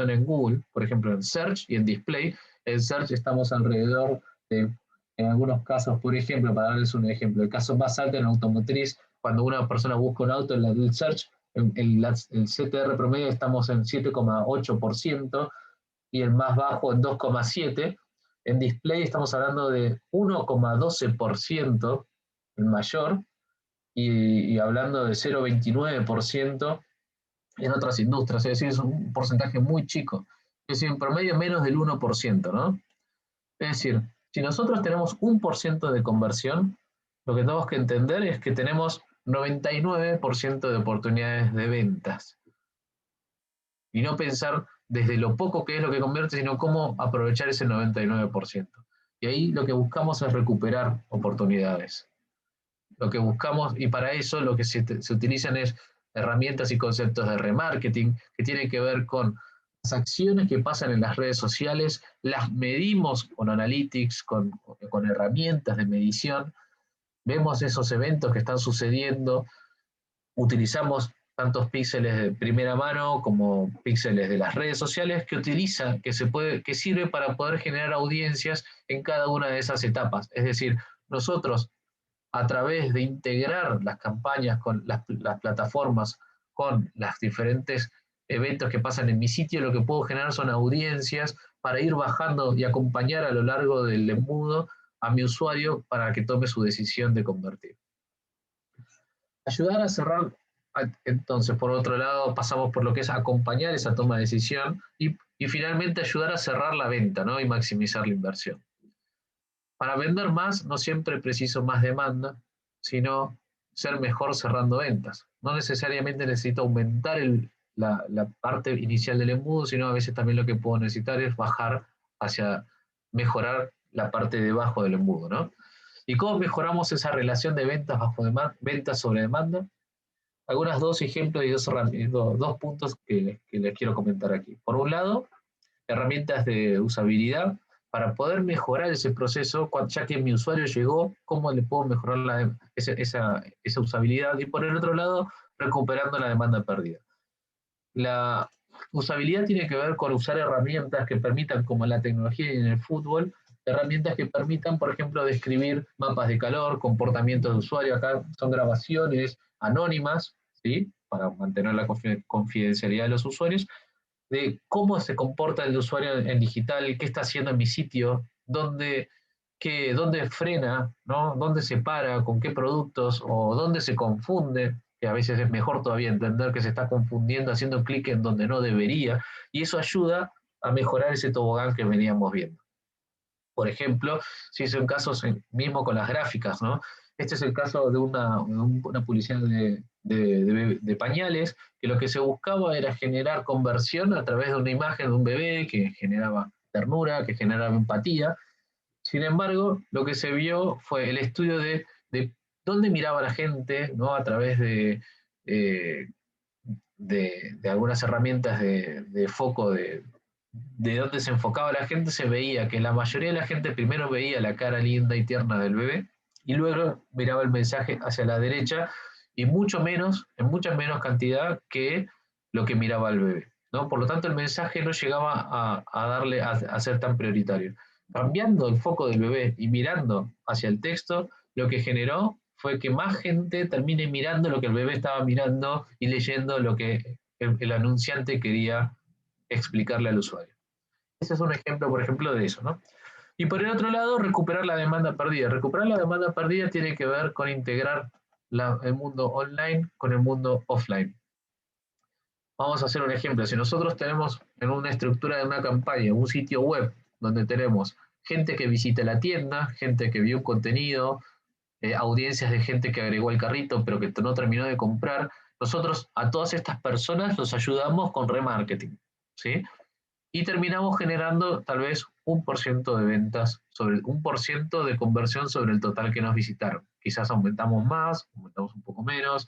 en Google, por ejemplo en Search y en Display. En Search estamos alrededor de, en algunos casos, por ejemplo, para darles un ejemplo, el caso más alto en automotriz, cuando una persona busca un auto en el Search, el CTR promedio estamos en 7,8% y el más bajo en 2,7%. En Display estamos hablando de 1,12%, el mayor, y hablando de 0,29% en otras industrias, es decir, es un porcentaje muy chico, es decir, en promedio menos del 1%, ¿no? Es decir, si nosotros tenemos 1% de conversión, lo que tenemos que entender es que tenemos 99% de oportunidades de ventas. Y no pensar desde lo poco que es lo que convierte, sino cómo aprovechar ese 99%. Y ahí lo que buscamos es recuperar oportunidades. Lo que buscamos, y para eso lo que se utilizan es herramientas y conceptos de remarketing, que tienen que ver con las acciones que pasan en las redes sociales, las medimos con analytics, con herramientas de medición, vemos esos eventos que están sucediendo, utilizamos tantos píxeles de primera mano como píxeles de las redes sociales que sirve para poder generar audiencias en cada una de esas etapas. Es decir, nosotros, a través de integrar las campañas con las plataformas, con los diferentes eventos que pasan en mi sitio, lo que puedo generar son audiencias para ir bajando y acompañar a lo largo del embudo a mi usuario para que tome su decisión de convertir. Ayudar a cerrar, entonces, por otro lado, pasamos por lo que es acompañar esa toma de decisión y finalmente ayudar a cerrar la venta, ¿no? Y maximizar la inversión. Para vender más, no siempre preciso más demanda, sino ser mejor cerrando ventas. No necesariamente necesito aumentar la parte inicial del embudo, sino a veces también lo que puedo necesitar es bajar hacia mejorar la parte de abajo del embudo, ¿no? ¿Y cómo mejoramos esa relación de ventas sobre demanda? Algunos dos ejemplos y dos puntos que les quiero comentar aquí. Por un lado, herramientas de usabilidad para poder mejorar ese proceso, ya que mi usuario llegó, cómo le puedo mejorar esa usabilidad. Y por el otro lado, recuperando la demanda perdida. La usabilidad tiene que ver con usar herramientas que permitan, como la tecnología y en el fútbol, herramientas que permitan, por ejemplo, describir mapas de calor, comportamientos de usuario. Acá son grabaciones anónimas, ¿sí? Para mantener la confidencialidad de los usuarios, de cómo se comporta el usuario en digital, qué está haciendo en mi sitio, dónde frena, ¿no? Dónde se para, con qué productos, o dónde se confunde, que a veces es mejor todavía entender que se está confundiendo haciendo clic en donde no debería, y eso ayuda a mejorar ese tobogán que veníamos viendo. Por ejemplo, si son casos mismo con las gráficas, ¿no? Este es el caso de una publicidad de pañales, que lo que se buscaba era generar conversión a través de una imagen de un bebé que generaba ternura, que generaba empatía. Sin embargo, lo que se vio fue el estudio de dónde miraba la gente, ¿no? A través de algunas herramientas de foco de dónde se enfocaba la gente, se veía que la mayoría de la gente primero veía la cara linda y tierna del bebé y luego miraba el mensaje hacia la derecha y en mucha menos cantidad que lo que miraba el bebé, ¿no? Por lo tanto, el mensaje no llegaba a ser tan prioritario. Cambiando el foco del bebé y mirando hacia el texto, lo que generó fue que más gente termine mirando lo que el bebé estaba mirando y leyendo lo que el anunciante quería explicarle al usuario. Ese es un ejemplo, por ejemplo, de eso, ¿no? Y por el otro lado, recuperar la demanda perdida. Recuperar la demanda perdida tiene que ver con integrar el mundo online con el mundo offline. Vamos a hacer un ejemplo. Si nosotros tenemos en una estructura de una campaña un sitio web donde tenemos gente que visita la tienda, gente que vio un contenido, audiencias de gente que agregó el carrito pero que no terminó de comprar, nosotros a todas estas personas los ayudamos con remarketing, ¿sí? Y terminamos generando tal vez un por ciento de ventas, sobre un por ciento de conversión sobre el total que nos visitaron. Quizás aumentamos más, aumentamos un poco menos,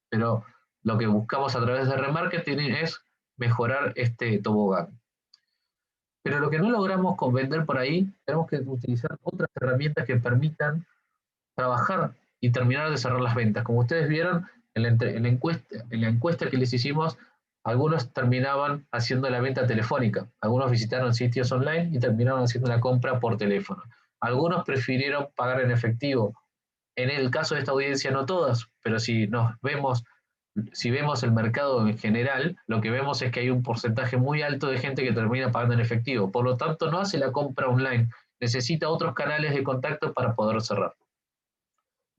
pero lo que buscamos a través de remarketing es mejorar este tobogán. Pero lo que no logramos con vender por ahí, tenemos que utilizar otras herramientas que permitan trabajar y terminar de cerrar las ventas. Como ustedes vieron, en la encuesta que les hicimos, algunos terminaban haciendo la venta telefónica, algunos visitaron sitios online y terminaron haciendo la compra por teléfono. Algunos prefirieron pagar en efectivo. En el caso de esta audiencia, no todas, pero si vemos el mercado en general, lo que vemos es que hay un porcentaje muy alto de gente que termina pagando en efectivo. Por lo tanto, no hace la compra online, necesita otros canales de contacto para poder cerrar.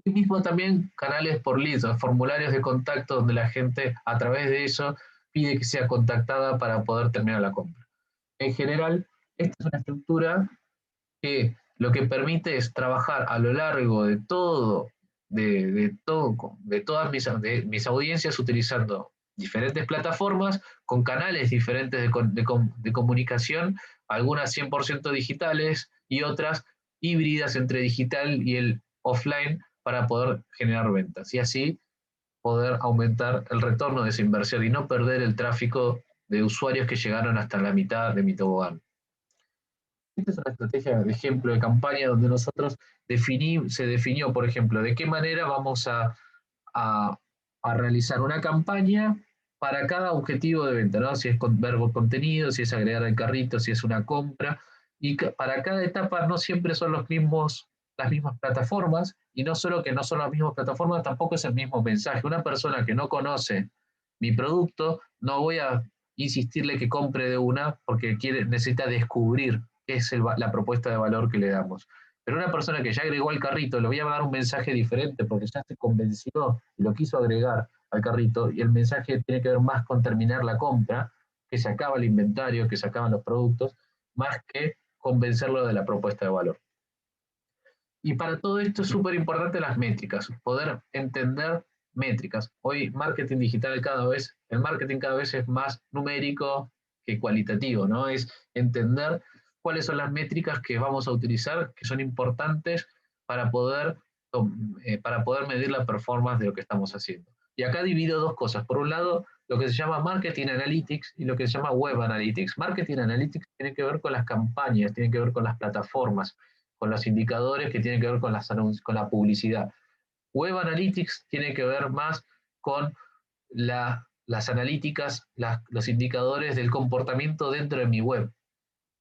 Y mismo también canales por leads, formularios de contacto donde la gente a través de eso pide que sea contactada para poder terminar la compra. En general, esta es una estructura que lo que permite es trabajar a lo largo de todas mis audiencias utilizando diferentes plataformas con canales diferentes de comunicación, algunas 100% digitales y otras híbridas entre digital y el offline para poder generar ventas y así poder aumentar el retorno de esa inversión y no perder el tráfico de usuarios que llegaron hasta la mitad de mi tobogán. Esta es una estrategia de ejemplo de campaña donde nosotros se definió, por ejemplo, de qué manera vamos a realizar una campaña para cada objetivo de venta, ¿no? Si es ver contenido, si es agregar al carrito, si es una compra. Y para cada etapa no siempre son las mismas plataformas, y no solo que no son las mismas plataformas, tampoco es el mismo mensaje. Una persona que no conoce mi producto, no voy a insistirle que compre de una porque necesita descubrir qué es la propuesta de valor que le damos. Pero una persona que ya agregó al carrito, le voy a dar un mensaje diferente porque ya se convenció y lo quiso agregar al carrito, y el mensaje tiene que ver más con terminar la compra, que se acaba el inventario, que se acaban los productos, más que convencerlo de la propuesta de valor. Y para todo esto es súper importante las métricas, poder entender métricas. Hoy marketing digital el marketing cada vez es más numérico que cualitativo, ¿no? Es entender cuáles son las métricas que vamos a utilizar, que son importantes para poder medir la performance de lo que estamos haciendo. Y acá divido dos cosas. Por un lado, lo que se llama Marketing Analytics y lo que se llama Web Analytics. Marketing Analytics tiene que ver con las campañas, tiene que ver con las plataformas, con los indicadores que tienen que ver con la publicidad. Web Analytics tiene que ver más con las analíticas, los indicadores del comportamiento dentro de mi web.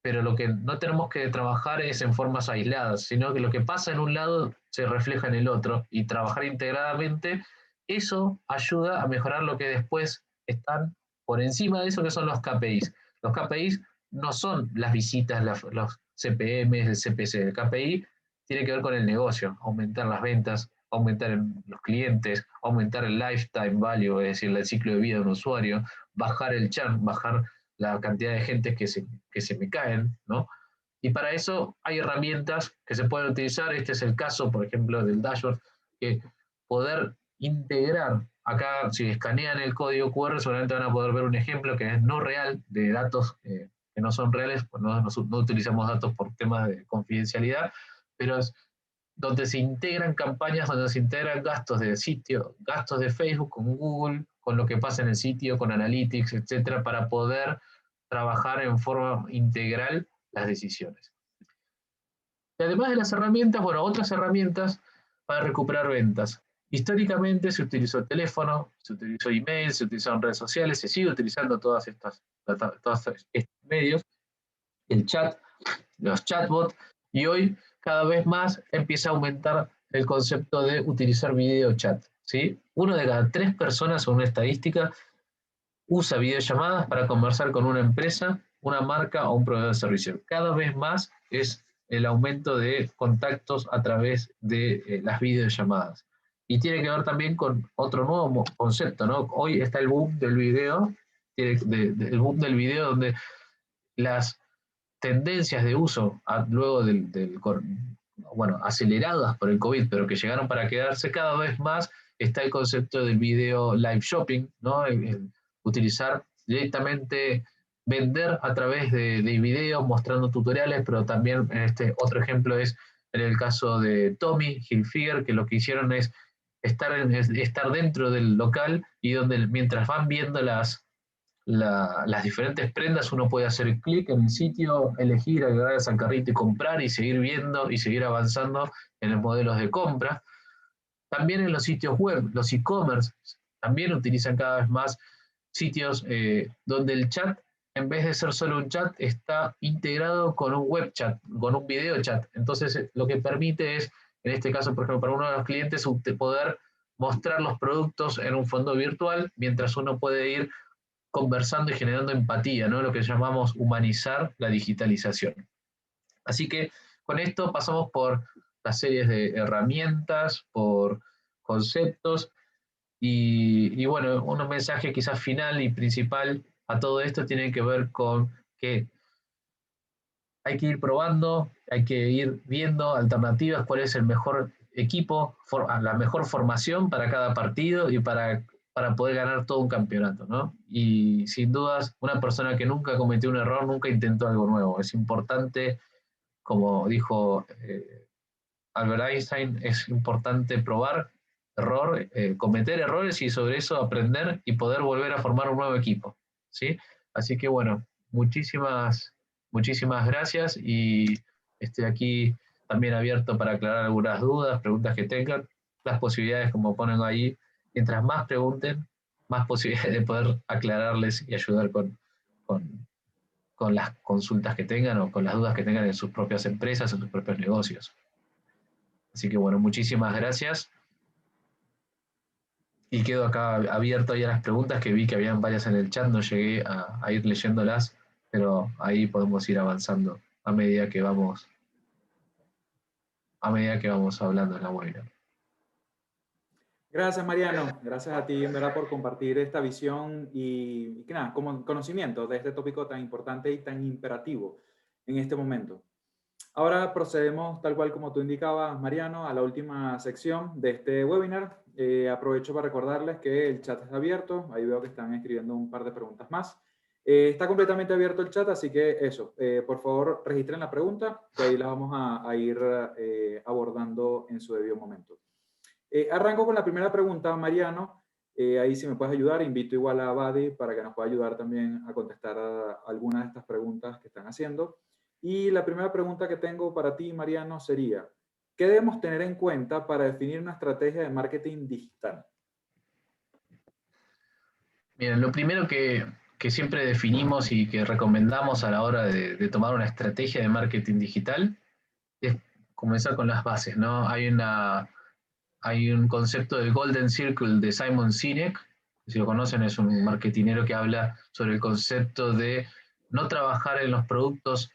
Pero lo que no tenemos que trabajar es en formas aisladas, sino que lo que pasa en un lado se refleja en el otro, y trabajar integradamente, eso ayuda a mejorar lo que después están por encima de eso, que son los KPIs. Los KPIs no son las visitas, los CPMs, el CPC. El KPI tiene que ver con el negocio, aumentar las ventas, aumentar los clientes, aumentar el lifetime value, es decir, el ciclo de vida de un usuario, bajar el churn, bajar la cantidad de gente que se me caen, ¿no? Y para eso hay herramientas que se pueden utilizar. Este es el caso, por ejemplo, del dashboard, que poder integrar, acá si escanean el código QR seguramente van a poder ver un ejemplo que es no real de datos que no son reales, pues no utilizamos datos por temas de confidencialidad, pero es donde se integran campañas, donde se integran gastos de sitio, gastos de Facebook con Google, con lo que pasa en el sitio, con Analytics, etcétera, para poder trabajar en forma integral las decisiones. Y además de las herramientas, bueno, otras herramientas para recuperar ventas. Históricamente se utilizó el teléfono, se utilizó email, se utilizaron redes sociales, se sigue utilizando todos estos medios, el chat, los chatbots, y hoy cada vez más empieza a aumentar el concepto de utilizar video chat, ¿sí? 1 de cada 3 personas, según una estadística, usa videollamadas para conversar con una empresa, una marca o un proveedor de servicio. Cada vez más es el aumento de contactos a través de las videollamadas. Y tiene que ver también con otro nuevo concepto, ¿no? Hoy está el boom del video, el boom del video donde las tendencias de uso, luego aceleradas por el COVID, pero que llegaron para quedarse, cada vez más está el concepto del video live shopping, ¿no? El utilizar directamente vender a través de videos mostrando tutoriales, pero también este otro ejemplo es en el caso de Tommy Hilfiger, que lo que hicieron es estar dentro del local y donde mientras van viendo las diferentes prendas uno puede hacer clic en el sitio, elegir, agregarlas al carrito y comprar y seguir viendo y seguir avanzando en los modelos de compra. También en los sitios web, los e-commerce, también utilizan cada vez más sitios donde el chat, en vez de ser solo un chat, está integrado con un web chat, con un video chat. Entonces, lo que permite es, en este caso, por ejemplo, para uno de los clientes, poder mostrar los productos en un fondo virtual, mientras uno puede ir conversando y generando empatía, ¿no? Lo que llamamos humanizar la digitalización. Así que con esto pasamos por las series de herramientas, por conceptos, y bueno, un mensaje quizás final y principal a todo esto tiene que ver con que hay que ir probando, hay que ir viendo alternativas, cuál es el mejor equipo, la mejor formación para cada partido y para poder ganar todo un campeonato, ¿no? Y sin dudas, una persona que nunca cometió un error, nunca intentó algo nuevo. Es importante, como dijo Albert Einstein, es importante probar, cometer errores y sobre eso aprender y poder volver a formar un nuevo equipo, ¿sí? Así que bueno, muchísimas gracias y estoy aquí también abierto para aclarar algunas dudas, preguntas que tengan. Las posibilidades, como ponen ahí, mientras más pregunten, más posibilidades de poder aclararles y ayudar con las consultas que tengan o con las dudas que tengan en sus propias empresas, en sus propios negocios. Así que bueno, muchísimas gracias. Y quedo acá abierto ahí a las preguntas, que vi que habían varias en el chat, no llegué a ir leyéndolas, pero ahí podemos ir avanzando a medida que vamos hablando en la webinar. Gracias, Mariano. Gracias a ti, en verdad, por compartir esta visión y que nada, como conocimiento de este tópico tan importante y tan imperativo en este momento. Ahora procedemos, tal cual como tú indicabas, Mariano, a la última sección de este webinar. Aprovecho para recordarles que el chat está abierto. Ahí veo que están escribiendo un par de preguntas más. Está completamente abierto el chat, así que eso, por favor, registren la pregunta, que ahí la vamos a ir abordando en su debido momento. Arranco con la primera pregunta, Mariano. Ahí si me puedes ayudar, invito igual a Badi para que nos pueda ayudar también a contestar a algunas de estas preguntas que están haciendo. Y la primera pregunta que tengo para ti, Mariano, sería, ¿qué debemos tener en cuenta para definir una estrategia de marketing digital? Bien, lo primero que siempre definimos y que recomendamos a la hora de tomar una estrategia de marketing digital es comenzar con las bases, ¿no? Hay un concepto del Golden Circle de Simon Sinek, si lo conocen, es un marketinero que habla sobre el concepto de no trabajar en los productos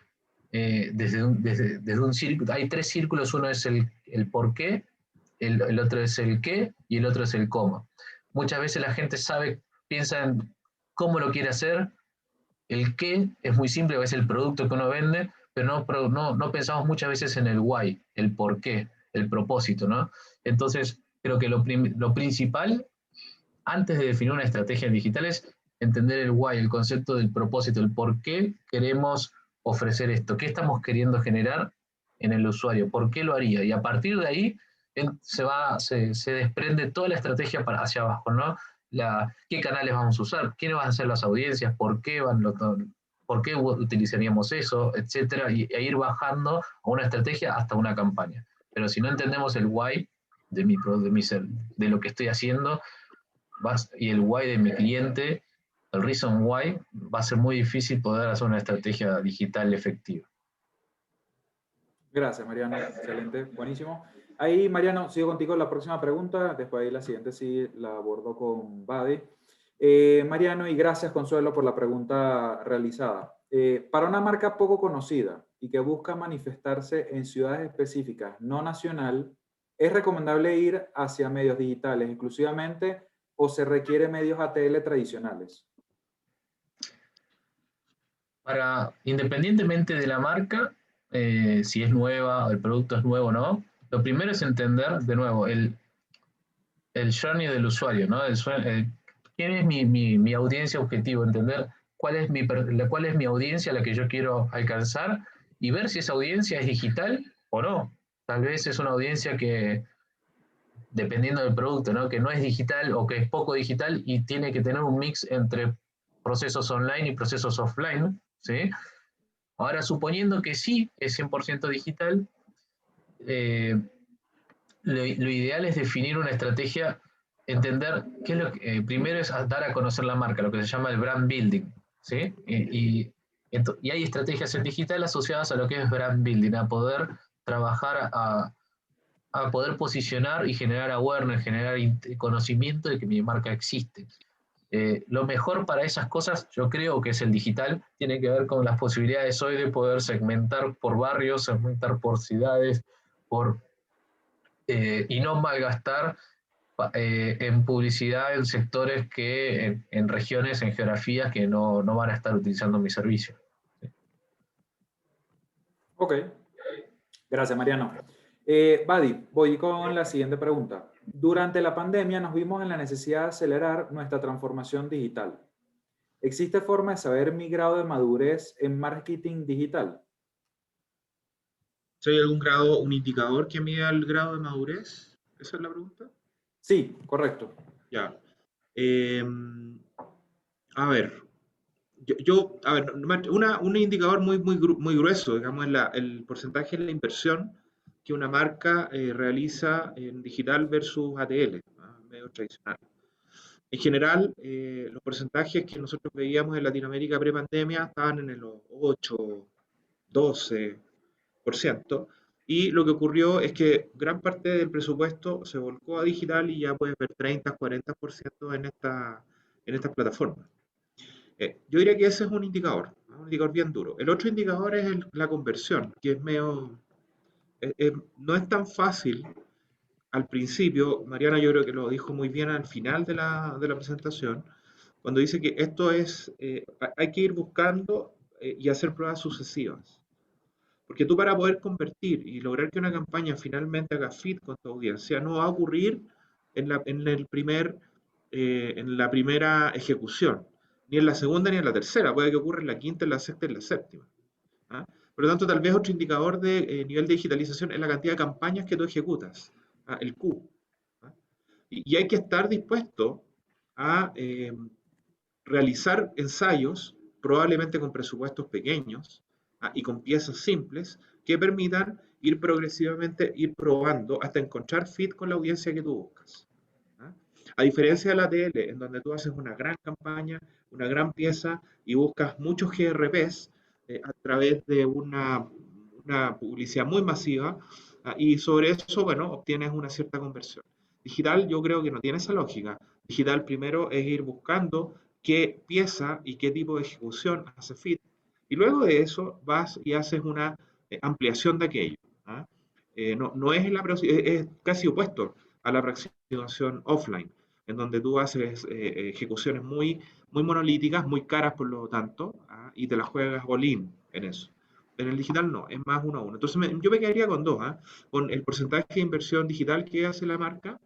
desde un círculo. Hay 3 círculos, uno es el por qué, el otro es el qué y el otro es el cómo. Muchas veces la gente piensa en cómo lo quiere hacer, el qué es muy simple, es el producto que uno vende, pero no pensamos muchas veces en el why, el por qué, el propósito, ¿no? Entonces, creo que lo principal, antes de definir una estrategia digital, es entender el why, el concepto del propósito, el por qué queremos ofrecer esto, qué estamos queriendo generar en el usuario, por qué lo haría. Y a partir de ahí se desprende toda la estrategia hacia abajo, ¿no? Qué canales vamos a usar, quiénes van a ser las audiencias, por qué utilizaríamos eso, etcétera, e ir bajando a una estrategia hasta una campaña. Pero si no entendemos el why de lo que estoy haciendo y el why de mi cliente, el reason why, va a ser muy difícil poder hacer una estrategia digital efectiva. Gracias, Mariano. Excelente, buenísimo. Ahí, Mariano, sigo contigo la próxima pregunta. Después ahí la siguiente sí la abordo con Badi. Mariano, y gracias, Consuelo, por la pregunta realizada. Para una marca poco conocida y que busca manifestarse en ciudades específicas, no nacional, ¿es recomendable ir hacia medios digitales exclusivamente o se requiere medios ATL tradicionales? Independientemente de la marca, si es nueva o el producto es nuevo o no, lo primero es entender, de nuevo, el journey del usuario, ¿no? ¿Quién es mi audiencia objetivo? Entender cuál es mi audiencia a la que yo quiero alcanzar y ver si esa audiencia es digital o no. Tal vez es una audiencia que, dependiendo del producto, ¿no? Que no es digital o que es poco digital y tiene que tener un mix entre procesos online y procesos offline, ¿sí? Ahora, suponiendo que sí es 100% digital, lo ideal es definir una estrategia, entender qué es lo que, primero es dar a conocer la marca, lo que se llama el brand building, ¿sí? Y hay estrategias en digital asociadas a lo que es brand building, a poder trabajar a poder posicionar y generar awareness, generar conocimiento de que mi marca existe. Lo mejor para esas cosas, yo creo que es el digital, tiene que ver con las posibilidades hoy de poder segmentar por barrios, segmentar por ciudades, y no malgastar en publicidad en sectores en regiones, en geografías que no van a estar utilizando mi servicio. Ok, gracias Mariano. Badi, voy con la siguiente pregunta. Durante la pandemia nos vimos en la necesidad de acelerar nuestra transformación digital. ¿Existe forma de saber mi grado de madurez en marketing digital? ¿Hay algún grado, un indicador que mida el grado de madurez? ¿Esa es la pregunta? Sí, correcto. Ya. A ver, a ver, un indicador muy grueso, digamos, es el porcentaje de la inversión que una marca realiza en digital versus ATL, ¿no? Medio tradicional. En general, los porcentajes que nosotros veíamos en Latinoamérica pre-pandemia estaban en el 8, 12%, y lo que ocurrió es que gran parte del presupuesto se volcó a digital y ya puedes ver 30, 40% en estas plataformas. Yo diría que ese es un indicador, ¿no? Un indicador bien duro. El otro indicador es la conversión, que es medio, no es tan fácil al principio. Mariana yo creo que lo dijo muy bien al final de la presentación, cuando dice que esto es, hay que ir buscando y hacer pruebas sucesivas. Porque tú, para poder convertir y lograr que una campaña finalmente haga fit con tu audiencia, no va a ocurrir en la primera ejecución, ni en la segunda ni en la tercera. Puede que ocurra en la quinta, en la sexta y en la séptima, ¿ah? Por lo tanto, tal vez otro indicador de nivel de digitalización es la cantidad de campañas que tú ejecutas, ¿ah? El Q, ¿ah? Y hay que estar dispuesto a realizar ensayos, probablemente con presupuestos pequeños, y con piezas simples que permitan ir progresivamente, ir probando hasta encontrar fit con la audiencia que tú buscas. A diferencia de la tele, en donde tú haces una gran campaña, una gran pieza y buscas muchos GRPs a través de una publicidad muy masiva, y sobre eso, bueno, obtienes una cierta conversión. Digital yo creo que no tiene esa lógica. Digital primero es ir buscando qué pieza y qué tipo de ejecución hace fit, y luego de eso vas y haces una ampliación de aquello, ¿ah? No es, es casi opuesto a la aproximación offline, en donde tú haces ejecuciones muy monolíticas, muy caras por lo tanto, ¿ah? Y te las juegas all-in en eso. En el digital no, es más uno a uno. Entonces yo me quedaría con dos, ¿ah? Con el porcentaje de inversión digital que hace la marca,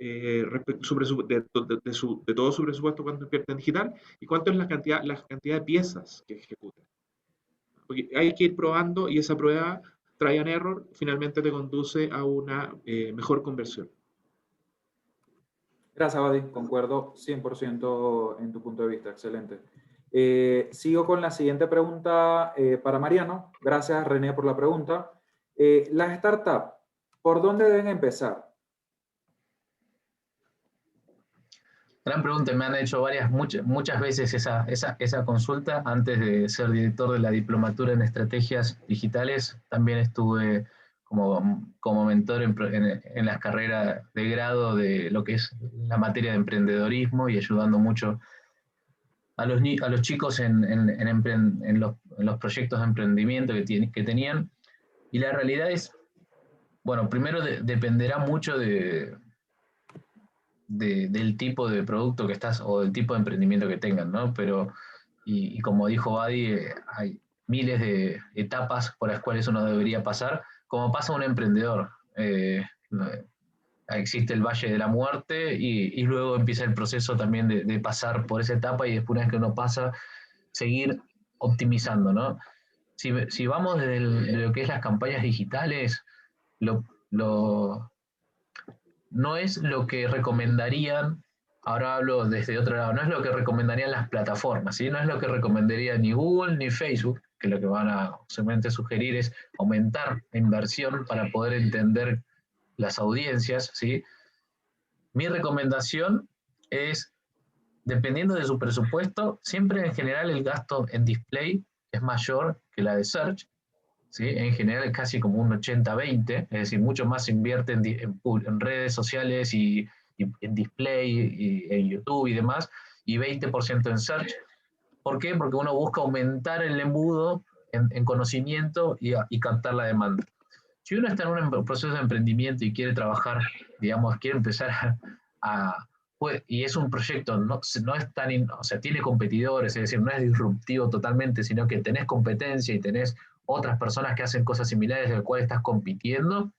de todo su presupuesto cuánto invierte en digital, y cuánto es la cantidad de piezas que ejecuta. Porque hay que ir probando, y esa prueba, try and error, finalmente te conduce a una mejor conversión. Gracias, Badi. Concuerdo 100% en tu punto de vista. Excelente. Sigo con la siguiente pregunta para Mariano. Gracias, René, por la pregunta. Las startups, ¿por dónde deben empezar? Gran pregunta, me han hecho muchas veces esa consulta. Antes de ser director de la diplomatura en estrategias digitales, también estuve como mentor en las carreras de grado de lo que es la materia de emprendedorismo, y ayudando mucho a los chicos en los proyectos de emprendimiento que tenían. Y la realidad es, bueno, primero dependerá mucho del tipo de producto que estás o del tipo de emprendimiento que tengan, ¿no? Pero, y como dijo Badi, hay miles de etapas por las cuales uno debería pasar, como pasa un emprendedor. Existe el Valle de la Muerte, y luego empieza el proceso también de pasar por esa etapa, y después, una vez que uno pasa, seguir optimizando, ¿no? Si vamos de lo que es las campañas digitales, no es lo que recomendarían, ahora hablo desde otro lado, no es lo que recomendarían las plataformas, ¿sí? No es lo que recomendaría ni Google ni Facebook, que lo que van a seguramente sugerir es aumentar la inversión para poder entender las audiencias, ¿sí? Mi recomendación es, dependiendo de su presupuesto, siempre en general el gasto en display es mayor que la de search, ¿sí? En general es casi como un 80-20, es decir, mucho más se invierte en redes sociales y en display, y en YouTube y demás, y 20% en search. ¿Por qué? Porque uno busca aumentar el embudo en conocimiento y captar la demanda. Si uno está en un proceso de emprendimiento y quiere trabajar, digamos, quiere empezar y es un proyecto, no es tan, o sea, tiene competidores, es decir, no es disruptivo totalmente, sino que tenés competencia y tenés otras personas que hacen cosas similares de las cuales estás compitiendo.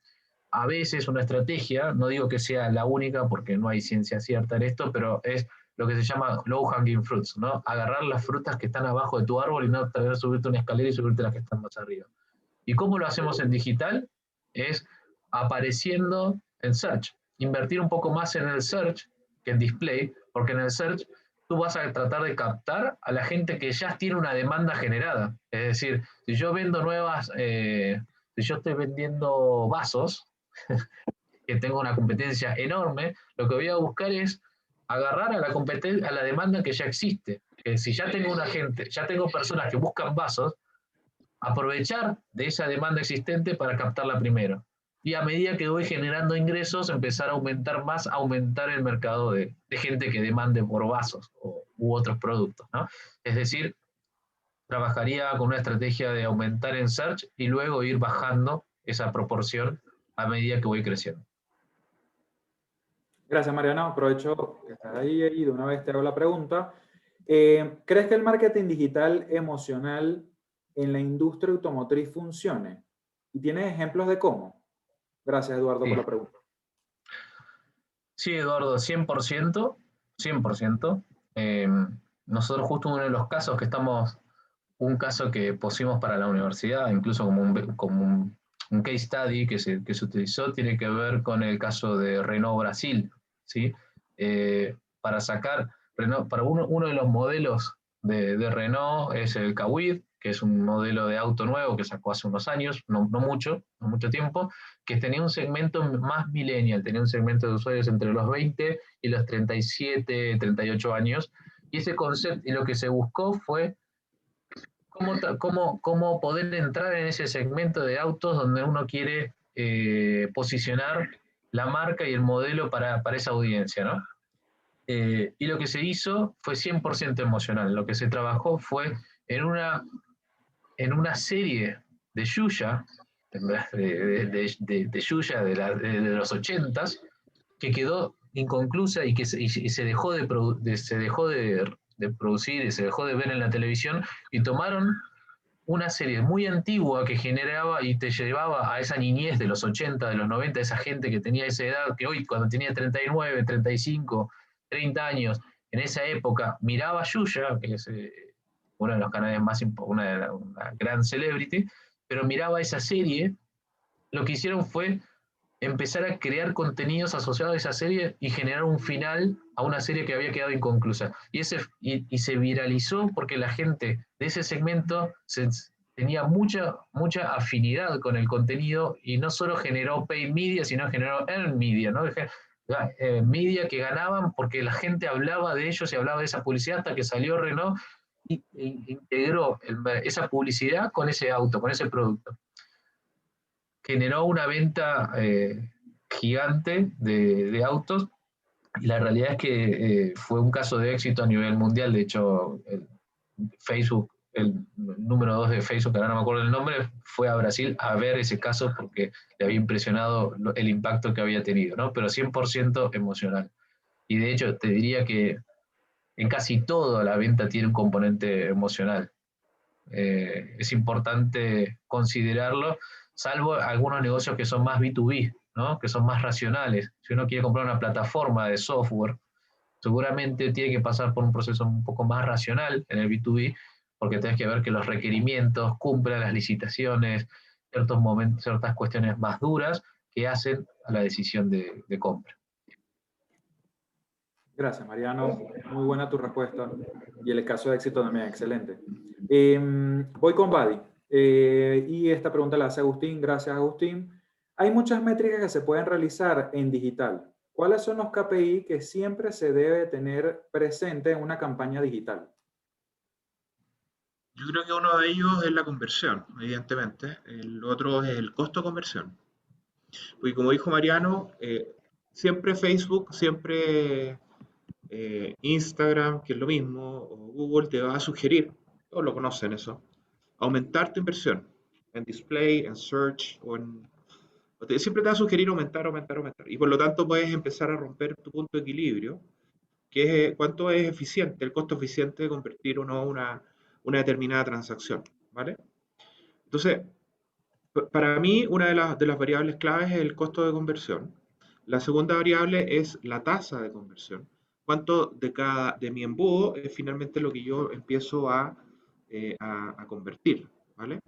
A veces una estrategia, no digo que sea la única porque no hay ciencia cierta en esto, pero es lo que se llama low hanging fruits, ¿no? Agarrar las frutas que están abajo de tu árbol y no tratar de subirte una escalera y subirte las que están más arriba. ¿Y cómo lo hacemos en digital? Es apareciendo en search. Invertir un poco más en el search que en display, porque en el search tú vas a tratar de captar a la gente que ya tiene una demanda generada. Es decir, si yo vendo si yo estoy vendiendo vasos, que tengo una competencia enorme, lo que voy a buscar es agarrar a la demanda que ya existe. Si ya tengo ya tengo personas que buscan vasos, aprovechar de esa demanda existente para captarla primero. Y a medida que voy generando ingresos, empezar a aumentar el mercado de gente que demande por vasos u otros productos, ¿no? Es decir, trabajaría con una estrategia de aumentar en search y luego ir bajando esa proporción a medida que voy creciendo. Gracias, Mariano. Aprovecho que estás ahí y de una vez te hago la pregunta. ¿Crees que el marketing digital emocional en la industria automotriz funcione? ¿Y tienes ejemplos de cómo? Gracias, Eduardo, por la pregunta. Sí, Eduardo, 100%. 100%. Nosotros justo uno de los casos un caso que pusimos para la universidad, incluso como un case study que se utilizó, tiene que ver con el caso de Renault Brasil, ¿sí? Para uno de los modelos de Renault es el Kwid, que es un modelo de auto nuevo que sacó hace unos años, no mucho tiempo, que tenía un segmento más millennial, tenía un segmento de usuarios entre los 20 y los 37, 38 años, y ese concepto, y lo que se buscó fue cómo poder entrar en ese segmento de autos donde uno quiere posicionar la marca y el modelo para esa audiencia, ¿no? Y lo que se hizo fue 100% emocional. Lo que se trabajó fue en una serie de Yuya, de Yuya de los 80s, que quedó inconclusa y se dejó de producir y se dejó de ver en la televisión, y tomaron una serie muy antigua que generaba y te llevaba a esa niñez de los 80, de los 90, esa gente que tenía esa edad, que hoy cuando tenía 39, 35, 30 años, en esa época miraba Yuya, que es uno de los canales una gran celebrity, pero miraba esa serie. Lo que hicieron fue empezar a crear contenidos asociados a esa serie y generar un final a una serie que había quedado inconclusa. Y se viralizó porque la gente de ese segmento tenía mucha afinidad con el contenido, y no solo generó paid media, sino generó earned media, ¿no? Media que ganaban porque la gente hablaba de ellos y hablaba de esa publicidad, hasta que salió Renault e integró esa publicidad con ese auto, con ese producto. Generó una venta gigante de autos, y la realidad es que fue un caso de éxito a nivel mundial. De hecho, Facebook, el número 2 de Facebook, ahora no me acuerdo el nombre, fue a Brasil a ver ese caso porque le había impresionado el impacto que había tenido, ¿no? Pero 100% emocional. Y de hecho, te diría que en casi todo la venta tiene un componente emocional. Es importante considerarlo, salvo algunos negocios que son más B2B, ¿no? Que son más racionales. Si uno quiere comprar una plataforma de software, seguramente tiene que pasar por un proceso un poco más racional en el B2B, porque tenés que ver que los requerimientos cumplan las licitaciones, ciertos momentos, ciertas cuestiones más duras que hacen a la decisión de compra. Gracias, Mariano. Muy buena tu respuesta. Y el caso de éxito también, excelente. Voy con Badi. Y esta pregunta la hace Agustín. Gracias, Agustín. Hay muchas métricas que se pueden realizar en digital. ¿Cuáles son los KPI que siempre se debe tener presente en una campaña digital? Yo creo que uno de ellos es la conversión, evidentemente. El otro es el costo de conversión. Porque como dijo Mariano, siempre Facebook, siempre Instagram, que es lo mismo, o Google te va a sugerir, todos lo conocen eso, aumentar tu inversión en display, en search siempre te va a sugerir aumentar, aumentar, aumentar. Y por lo tanto puedes empezar a romper tu punto de equilibrio, que es cuánto es eficiente, el costo eficiente de convertir o no una determinada transacción, ¿vale? Entonces, para mí, una de las variables claves es el costo de conversión. La segunda variable es la tasa de conversión. Cuánto de mi embudo es finalmente lo que yo empiezo a convertir, ¿vale?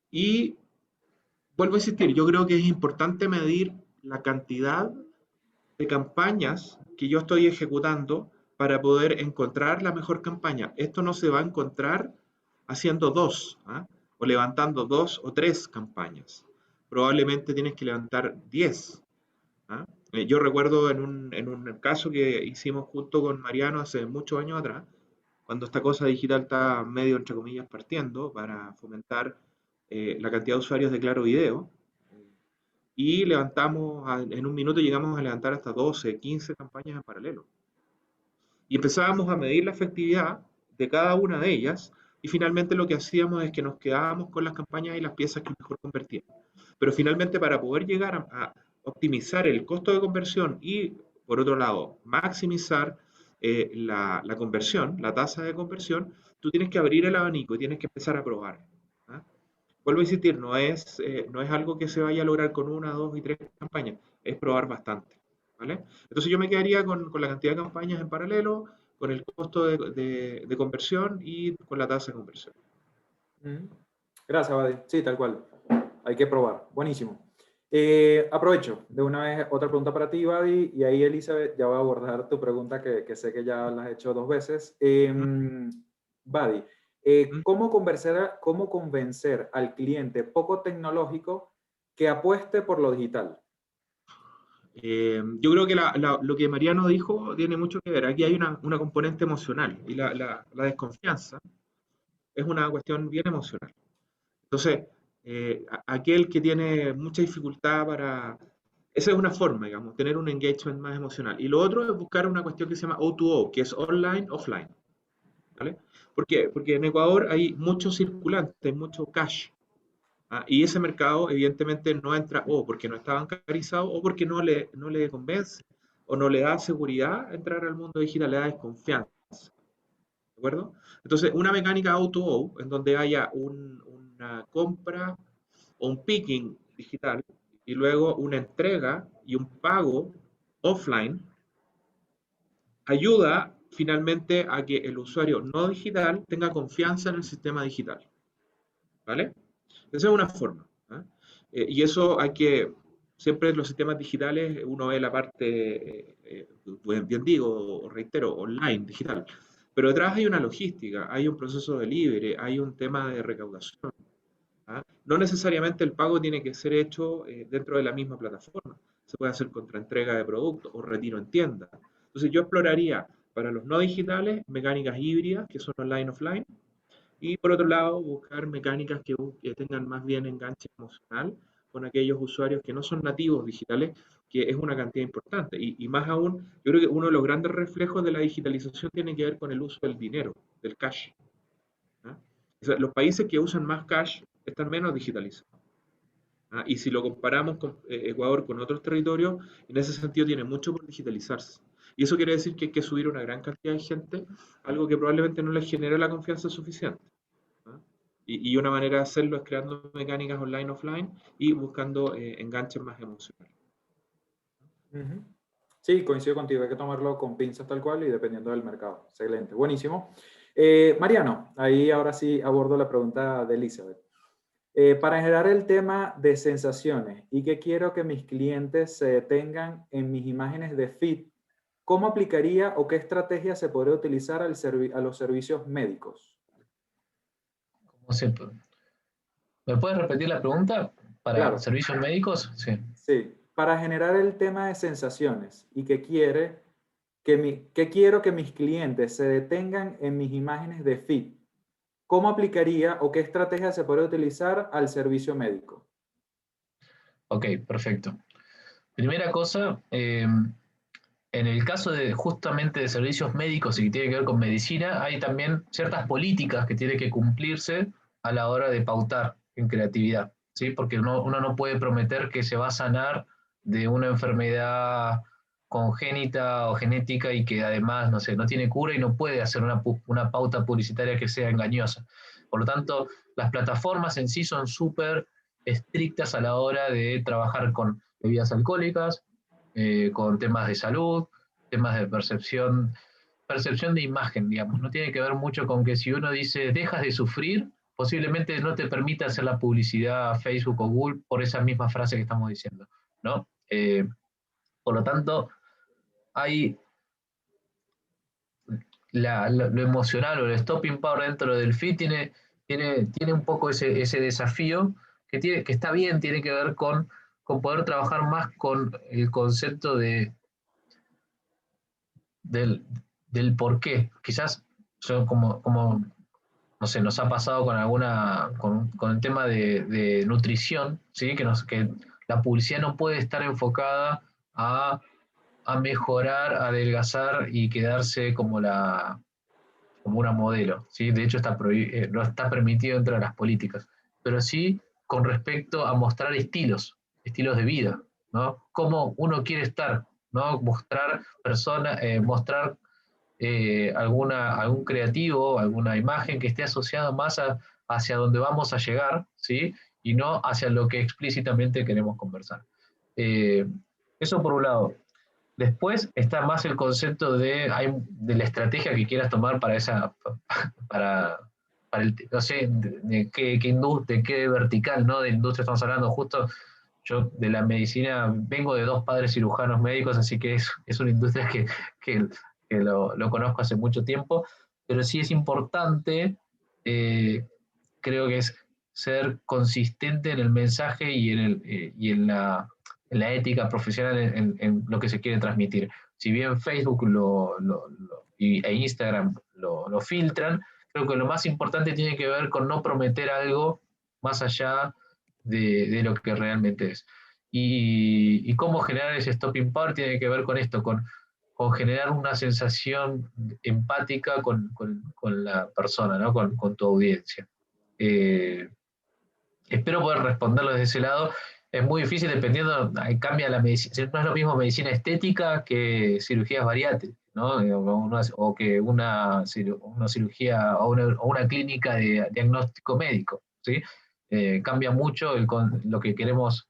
Y vuelvo a insistir, yo creo que es importante medir la cantidad de campañas que yo estoy ejecutando para poder encontrar la mejor campaña. Esto no se va a encontrar haciendo dos, ¿ah? O levantando dos o tres campañas. Probablemente tienes que levantar 10. ¿Ah? Yo recuerdo en un caso que hicimos junto con Mariano hace muchos años atrás, cuando esta cosa digital está medio, entre comillas, partiendo para fomentar la cantidad de usuarios de Claro Video, y en un minuto llegamos a levantar hasta 12, 15 campañas en paralelo. Y empezábamos a medir la efectividad de cada una de ellas y finalmente lo que hacíamos es que nos quedábamos con las campañas y las piezas que mejor convertían. Pero finalmente para poder llegar a optimizar el costo de conversión y, por otro lado, maximizar la conversión, la tasa de conversión, tú tienes que abrir el abanico y tienes que empezar a probar. ¿Ah? Vuelvo a insistir, no es algo que se vaya a lograr con una, dos y tres campañas, es probar bastante. ¿Vale? Entonces yo me quedaría con la cantidad de campañas en paralelo, con el costo de conversión y con la tasa de conversión. Gracias, Badi. Sí, tal cual. Hay que probar. Buenísimo. Aprovecho de una vez otra pregunta para ti, Badi, y ahí, Elizabeth, ya voy a abordar tu pregunta que sé que ya la has hecho 2 veces. Badi, ¿cómo convencer al cliente poco tecnológico que apueste por lo digital? Yo creo que lo que Mariano dijo tiene mucho que ver. Aquí hay una componente emocional y la desconfianza es una cuestión bien emocional. Entonces, aquel que tiene mucha dificultad Esa es una forma, digamos, tener un engagement más emocional. Y lo otro es buscar una cuestión que se llama O2O, que es online, offline. ¿Vale? ¿Por qué? Porque en Ecuador hay mucho circulante, mucho cash. Y ese mercado evidentemente no entra o porque no está bancarizado o porque no le convence o no le da seguridad entrar al mundo digital, le da desconfianza. ¿De acuerdo? Entonces, una mecánica O2O en donde haya una compra o un picking digital y luego una entrega y un pago offline ayuda finalmente a que el usuario no digital tenga confianza en el sistema digital. ¿Vale? Esa es una forma. ¿Ah? Y eso siempre en los sistemas digitales uno ve la parte, bien digo, o reitero, online, digital. Pero detrás hay una logística, hay un proceso de delivery, hay un tema de recaudación. ¿Ah? No necesariamente el pago tiene que ser hecho dentro de la misma plataforma. Se puede hacer contra entrega de producto o retiro en tienda. Entonces yo exploraría para los no digitales mecánicas híbridas que son online offline y por otro lado buscar mecánicas que tengan más bien enganche emocional con aquellos usuarios que no son nativos digitales, que es una cantidad importante. Y más aún, yo creo que uno de los grandes reflejos de la digitalización tiene que ver con el uso del dinero, del cash. ¿Ah? O sea, los países que usan más cash están menos digitalizados. Y si lo comparamos con Ecuador con otros territorios, en ese sentido tiene mucho por digitalizarse. Y eso quiere decir que hay que subir una gran cantidad de gente, algo que probablemente no les genera la confianza suficiente. ¿Ah? Y una manera de hacerlo es creando mecánicas online, offline y buscando enganches más emocionales. Sí, coincido contigo, hay que tomarlo con pinzas tal cual y dependiendo del mercado. Excelente, buenísimo. Mariano, ahí ahora sí abordo la pregunta de Elizabeth. Para generar el tema de sensaciones y que quiero que mis clientes se detengan en mis imágenes de feed, ¿cómo aplicaría o qué estrategia se podría utilizar a los servicios médicos? ¿Cómo se puede? ¿Me puedes repetir la pregunta? ¿Para Claro, servicios médicos? Sí. sí. Para generar el tema de sensaciones y que quiero que mis clientes se detengan en mis imágenes de feed, ¿cómo aplicaría o qué estrategia se puede utilizar al servicio médico? Ok, perfecto. Primera cosa, en el caso de justamente de servicios médicos y que tiene que ver con medicina, hay también ciertas políticas que tienen que cumplirse a la hora de pautar en creatividad, ¿sí? Porque uno no puede prometer que se va a sanar de una enfermedad congénita o genética y que además, no sé, no tiene cura y no puede hacer una pauta publicitaria que sea engañosa. Por lo tanto, las plataformas en sí son súper estrictas a la hora de trabajar con bebidas alcohólicas, con temas de salud, temas de percepción de imagen, digamos. No tiene que ver mucho con que si uno dice dejas de sufrir, posiblemente no te permita hacer la publicidad a Facebook o Google por esa misma frase que estamos diciendo, ¿no? Por lo tanto, hay lo emocional o el stopping power dentro del feed tiene un poco ese desafío que está bien, tiene que ver con poder trabajar más con el concepto del, del por qué. Quizás como, no sé, nos ha pasado con el tema de nutrición, ¿sí? Que la publicidad no puede estar enfocada a mejorar, a adelgazar y quedarse como una modelo, ¿sí? De hecho, no está permitido dentro de las políticas, pero sí con respecto a mostrar estilos de vida, ¿no? Cómo uno quiere estar, ¿no? Mostrar algún creativo, alguna imagen que esté asociada más hacia donde vamos a llegar, ¿sí? Y no hacia lo que explícitamente queremos conversar. Eh, Eso por un lado. Después está más el concepto de la estrategia que quieras tomar para, no sé, de qué vertical, ¿no? De industria estamos hablando. Justo yo de la medicina vengo de dos padres cirujanos médicos, así que es una industria que, que lo conozco hace mucho tiempo, pero sí es importante, creo que es ser consistente en el mensaje y en la ética profesional en lo que se quiere transmitir. Si bien Facebook e Instagram lo filtran, creo que lo más importante tiene que ver con no prometer algo más allá de lo que realmente es. Y cómo generar ese stopping power tiene que ver con esto, con generar una sensación empática con la persona, ¿no? Con tu audiencia. Eh, Espero poder responderlo desde ese lado. Es muy difícil dependiendo, cambia la medicina. No es lo mismo medicina estética que cirugías bariátricas, ¿no? O que una cirugía o una clínica de diagnóstico médico, ¿sí? Cambia mucho lo que queremos,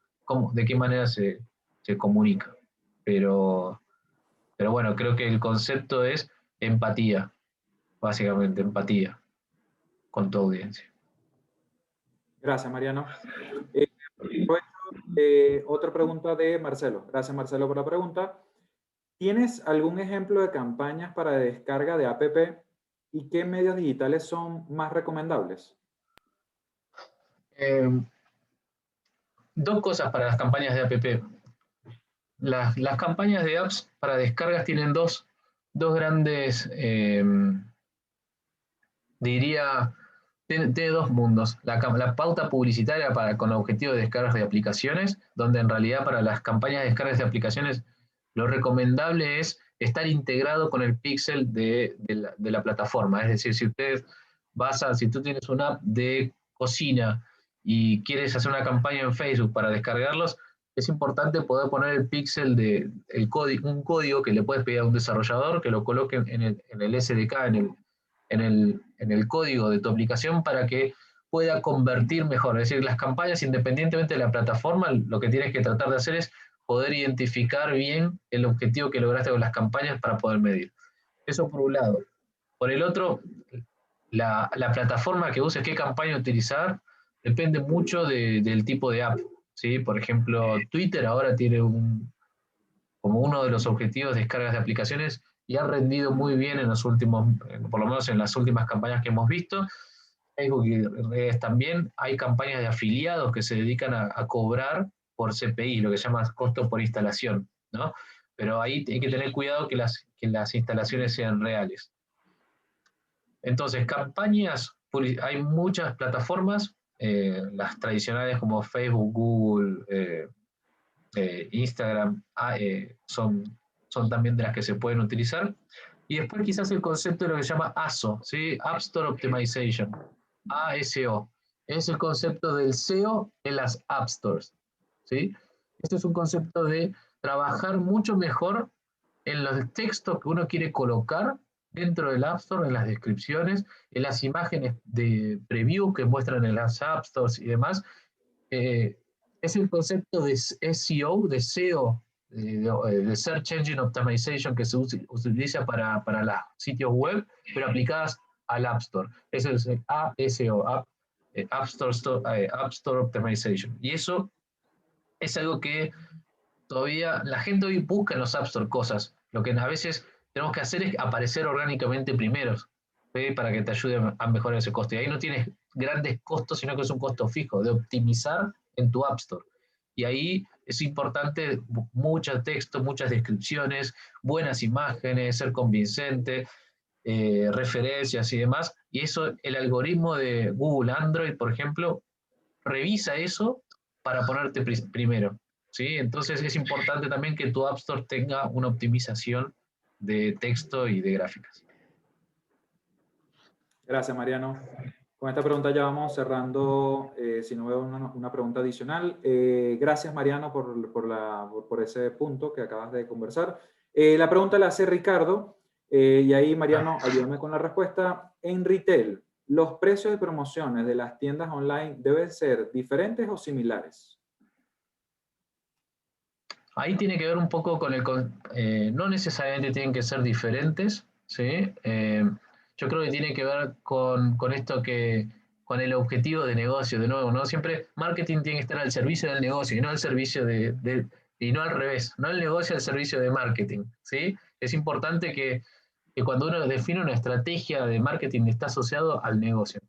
de qué manera se comunica. Pero, pero bueno, creo que el concepto es empatía, básicamente, empatía con tu audiencia. Gracias, Mariano. Aprovecho, otra pregunta de Marcelo. Gracias, Marcelo, por la pregunta. ¿Tienes algún ejemplo de campañas para descarga de app y qué medios digitales son más recomendables? Eh, Dos cosas para las campañas de app. Las campañas de apps para descargas tienen dos grandes, diría, tiene dos mundos. La pauta publicitaria con el objetivo de descargas de aplicaciones, donde en realidad para las campañas de descargas de aplicaciones lo recomendable es estar integrado con el pixel de la plataforma. Es decir, si tú tienes una app de cocina y quieres hacer una campaña en Facebook para descargarlos, es importante poder poner el pixel un código que le puedes pedir a un desarrollador que lo coloque en el SDK, en el código de tu aplicación para que pueda convertir mejor. Es decir, las campañas, independientemente de la plataforma, lo que tienes que tratar de hacer es poder identificar bien el objetivo que lograste con las campañas para poder medir. Eso por un lado. Por el otro, la plataforma que uses, qué campaña utilizar, depende mucho del tipo de app, ¿sí? Por ejemplo, Twitter ahora tiene como uno de los objetivos de descargas de aplicaciones y ha rendido muy bien en los últimos, por lo menos en las últimas campañas que hemos visto. Facebook y redes también, hay campañas de afiliados que se dedican a cobrar por CPI, lo que se llama costo por instalación, ¿no? Pero ahí hay que tener cuidado que las instalaciones sean reales. Entonces, campañas, hay muchas plataformas, las tradicionales como Facebook, Google, Instagram, son también de las que se pueden utilizar. Y después quizás el concepto de lo que se llama ASO, ¿sí? App Store Optimization, ASO. Es el concepto del SEO en las App Stores, ¿sí? Este es un concepto de trabajar mucho mejor en los textos que uno quiere colocar dentro del App Store, en las descripciones, en las imágenes de preview que muestran en las App Stores y demás. Es el concepto de SEO, de SEO, de Search Engine Optimization, que se utiliza para los sitios web, pero aplicadas al App Store. Eso es el ASO, App Store Optimization. Y eso es algo que todavía la gente hoy busca en los App Store cosas. Lo que a veces tenemos que hacer es aparecer orgánicamente primeros, ¿sí? Para que te ayude a mejorar ese costo. Y ahí no tienes grandes costos, sino que es un costo fijo de optimizar en tu App Store. Y ahí es importante mucho texto, muchas descripciones, buenas imágenes, ser convincente, referencias y demás. Y eso, el algoritmo de Google Android, por ejemplo, revisa eso para ponerte primero, ¿sí? Entonces es importante también que tu App Store tenga una optimización de texto y de gráficas. Gracias, Mariano. Con esta pregunta ya vamos cerrando, si no veo una pregunta adicional. Gracias, Mariano, por ese punto que acabas de conversar. La pregunta la hace Ricardo, y ahí, Mariano, ayúdame con la respuesta. En retail, ¿los precios de promociones de las tiendas online deben ser diferentes o similares? Ahí tiene que ver un poco con no necesariamente tienen que ser diferentes, ¿sí? Yo creo que tiene que ver con esto con el objetivo de negocio, de nuevo, ¿no? Siempre marketing tiene que estar al servicio del negocio y no al servicio y no al revés, no el negocio al servicio de marketing, ¿sí? Es importante que cuando uno define una estrategia de marketing está asociado al negocio.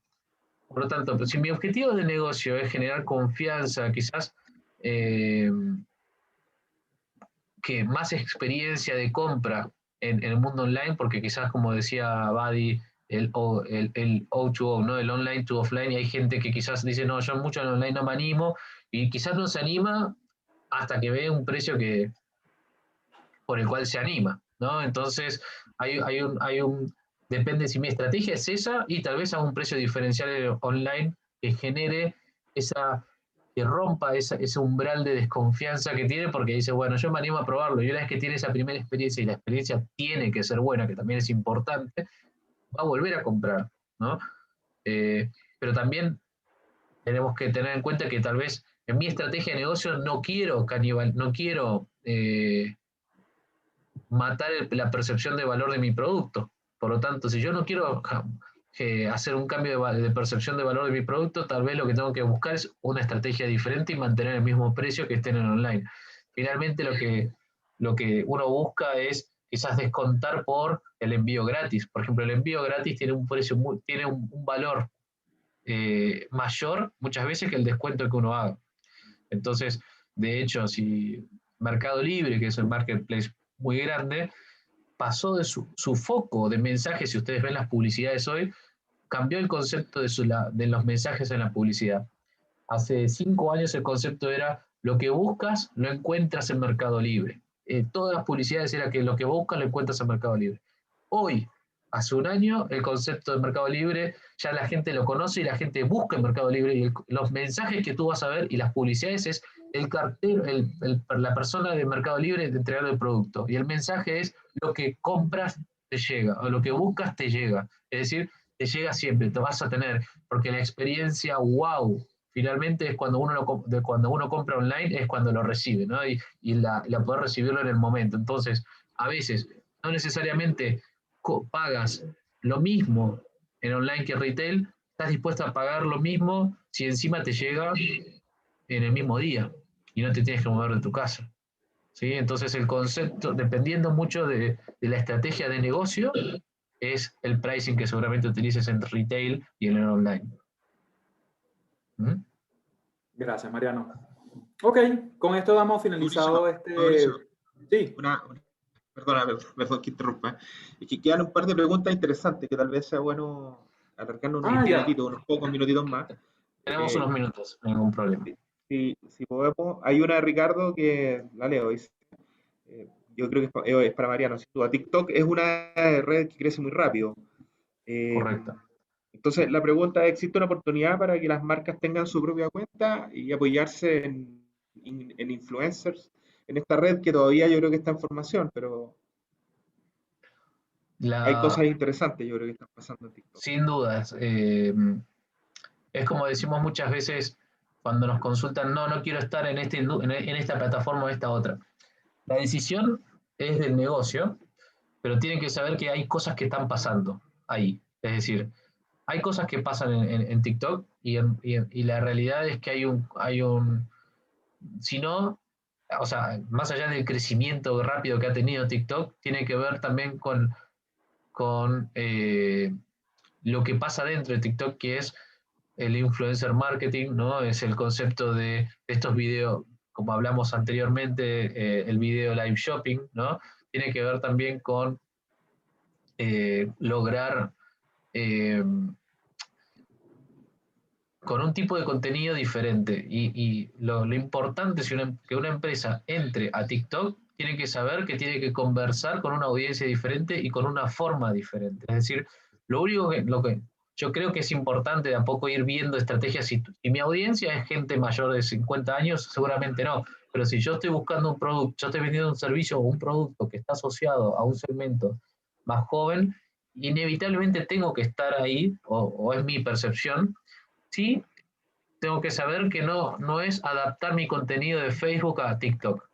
Por lo tanto, si mi objetivo de negocio es generar confianza, quizás que más experiencia de compra en el mundo online, porque quizás, como decía Buddy, el O2O, ¿no? El online to offline, y hay gente que quizás dice, no, yo mucho en online no me animo, y quizás no se anima hasta que ve un precio por el cual se anima, ¿no? Entonces, depende si mi estrategia es esa, y tal vez a un precio diferencial online que genere que rompa ese umbral de desconfianza que tiene, porque dice, bueno, yo me animo a probarlo, y una vez que tiene esa primera experiencia, y la experiencia tiene que ser buena, que también es importante, va a volver a comprar, ¿no? Pero también tenemos que tener en cuenta que tal vez en mi estrategia de negocio no quiero matar la percepción de valor de mi producto. Por lo tanto, si yo no quiero hacer un cambio de percepción de valor de mi producto, tal vez lo que tengo que buscar es una estrategia diferente y mantener el mismo precio que estén en online. Finalmente, lo que uno busca es quizás descontar por el envío gratis. Por ejemplo, el envío gratis tiene un precio tiene un valor mayor muchas veces que el descuento que uno haga. Entonces, de hecho, si Mercado Libre, que es un marketplace muy grande, pasó de su foco de mensajes, si ustedes ven las publicidades hoy, cambió el concepto de los mensajes en la publicidad. Hace 5 años el concepto era lo que buscas lo encuentras en Mercado Libre. Todas las publicidades era que lo que buscas lo encuentras en Mercado Libre. Hoy, hace un año, el concepto de Mercado Libre ya la gente lo conoce y la gente busca en Mercado Libre, y los mensajes que tú vas a ver y las publicidades es el cartero, la persona de Mercado Libre de entregar el producto. Y el mensaje es lo que compras te llega, o lo que buscas te llega. Es decir, te llega siempre, te vas a tener, porque la experiencia wow finalmente es cuando cuando uno compra online, es cuando lo recibe, ¿no? Y la poder recibirlo en el momento. Entonces, a veces, no necesariamente pagas lo mismo en online que retail, estás dispuesto a pagar lo mismo si encima te llega en el mismo día y no te tienes que mover de tu casa. ¿Sí? Entonces el concepto, dependiendo mucho de la estrategia de negocio, es el pricing que seguramente utilices en retail y en el online. ¿Mm? Gracias, Mariano. Ok, con esto damos finalizado Mauricio, Sí, perdona, perdón que interrumpa. Es que quedan un par de preguntas interesantes que tal vez sea bueno alargarnos unos ya. minutitos, unos pocos minutitos más. Tenemos unos minutos, ningún problema. Si podemos, hay una de Ricardo que la leo, dice, yo creo que es para Mariano, sin duda. TikTok es una red que crece muy rápido. Eh, Correcto. entonces, la pregunta es, ¿existe una oportunidad para que las marcas tengan su propia cuenta y apoyarse en influencers en esta red que todavía yo creo que está en formación, pero hay cosas interesantes yo creo que están pasando en TikTok? Sin dudas. Es como decimos muchas veces cuando nos consultan, no quiero estar en esta plataforma o esta otra. La decisión es del negocio, pero tienen que saber que hay cosas que están pasando ahí. Es decir, hay cosas que pasan en TikTok y la realidad es que si no, o sea, más allá del crecimiento rápido que ha tenido TikTok, tiene que ver también con lo que pasa dentro de TikTok, que es el influencer marketing, ¿no? Es el concepto de estos videos, como hablamos anteriormente, el video live shopping, ¿no? Tiene que ver también con lograr eh, con un tipo de contenido diferente. Y lo importante es que una empresa entre a TikTok, tiene que saber que tiene que conversar con una audiencia diferente y con una forma diferente. Es decir, lo que yo creo que es importante de a poco ir viendo estrategias. Si mi audiencia es gente mayor de 50 años, seguramente no. Pero si yo estoy buscando un producto, yo estoy vendiendo un servicio o un producto que está asociado a un segmento más joven, inevitablemente tengo que estar ahí, o es mi percepción. Sí, tengo que saber que no es adaptar mi contenido de Facebook a TikTok.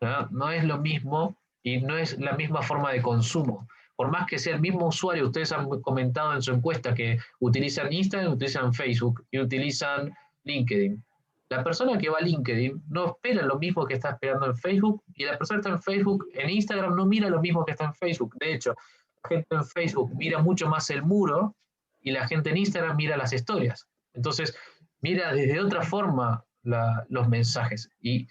¿No? No es lo mismo y no es la misma forma de consumo. Por más que sea el mismo usuario, ustedes han comentado en su encuesta que utilizan Instagram, utilizan Facebook y utilizan LinkedIn. La persona que va a LinkedIn no espera lo mismo que está esperando en Facebook, y la persona que está en Facebook, en Instagram, no mira lo mismo que está en Facebook. De hecho, la gente en Facebook mira mucho más el muro y la gente en Instagram mira las historias. Entonces, mira desde otra forma los mensajes y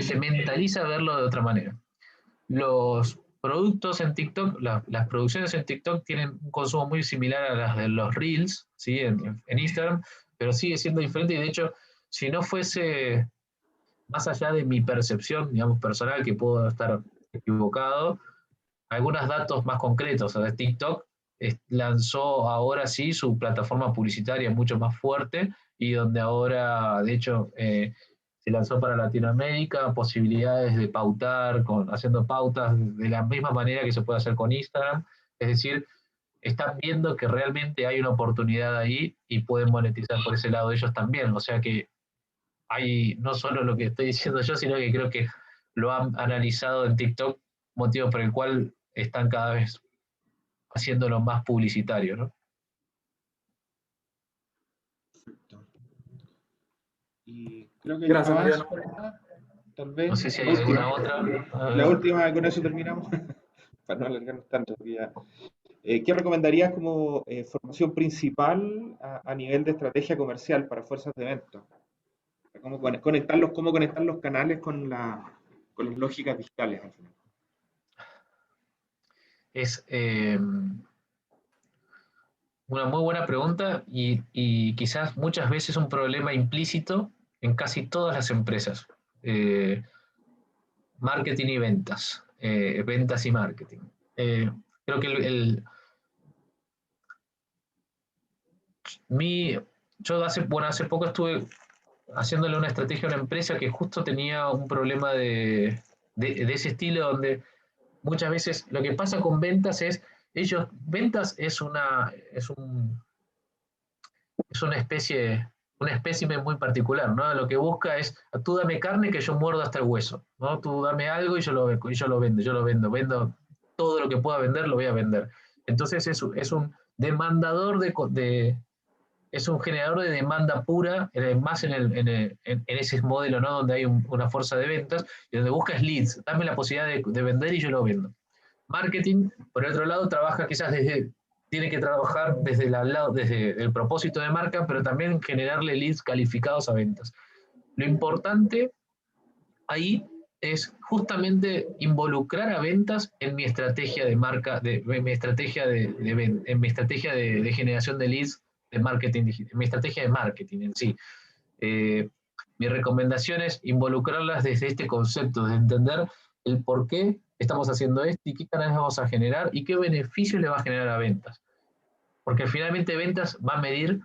se mentaliza a verlo de otra manera. Los productos en TikTok, las producciones en TikTok tienen un consumo muy similar a las de los Reels, ¿sí? En Instagram, pero sigue siendo diferente. Y de hecho, si no fuese más allá de mi percepción, digamos, personal, que puedo estar equivocado, algunos datos más concretos. O sea, TikTok lanzó ahora sí su plataforma publicitaria mucho más fuerte, y donde ahora, de hecho, se lanzó para Latinoamérica posibilidades de pautar, haciendo pautas de la misma manera que se puede hacer con Instagram. Es decir, están viendo que realmente hay una oportunidad ahí y pueden monetizar por ese lado ellos también. O sea que hay no solo lo que estoy diciendo yo, sino que creo que lo han analizado en TikTok, motivo por el cual están cada vez haciéndolo más publicitario, ¿no? Perfecto. Y creo que Gracias, más Mariano. por acá, tal vez No sé si la hay última. alguna otra. La última, con eso terminamos, para no alargarnos tanto. ¿Qué recomendarías como formación principal a nivel de estrategia comercial para fuerzas de venta? ¿Cómo conectar los canales con las lógicas digitales al final? Es una muy buena pregunta, y quizás muchas veces un problema implícito en casi todas las empresas. Marketing y ventas. Ventas y marketing. Creo que yo hace poco estuve haciéndole una estrategia a una empresa que justo tenía un problema de ese estilo, donde muchas veces lo que pasa con ventas es, ventas es una especie un espécimen muy particular, ¿no? Lo que busca es, tú dame carne que yo muerdo hasta el hueso, ¿no? Tú dame algo y yo lo vendo todo lo que pueda vender, lo voy a vender. Entonces es un demandador es un generador de demanda pura, más en ese modelo, ¿no? Donde hay una fuerza de ventas, y donde buscas leads, dame la posibilidad de vender y yo lo vendo. Marketing, por el otro lado, trabaja quizás tiene que trabajar desde el propósito de marca, pero también generarle leads calificados a ventas. Lo importante ahí es justamente involucrar a ventas en mi estrategia de marca, en mi estrategia en mi estrategia de generación de leads de marketing digital, en mi estrategia de marketing en sí. Mi recomendación es involucrarlas desde este concepto, de entender el por qué estamos haciendo esto y qué canales vamos a generar y qué beneficios le va a generar a ventas. Porque finalmente ventas va a medir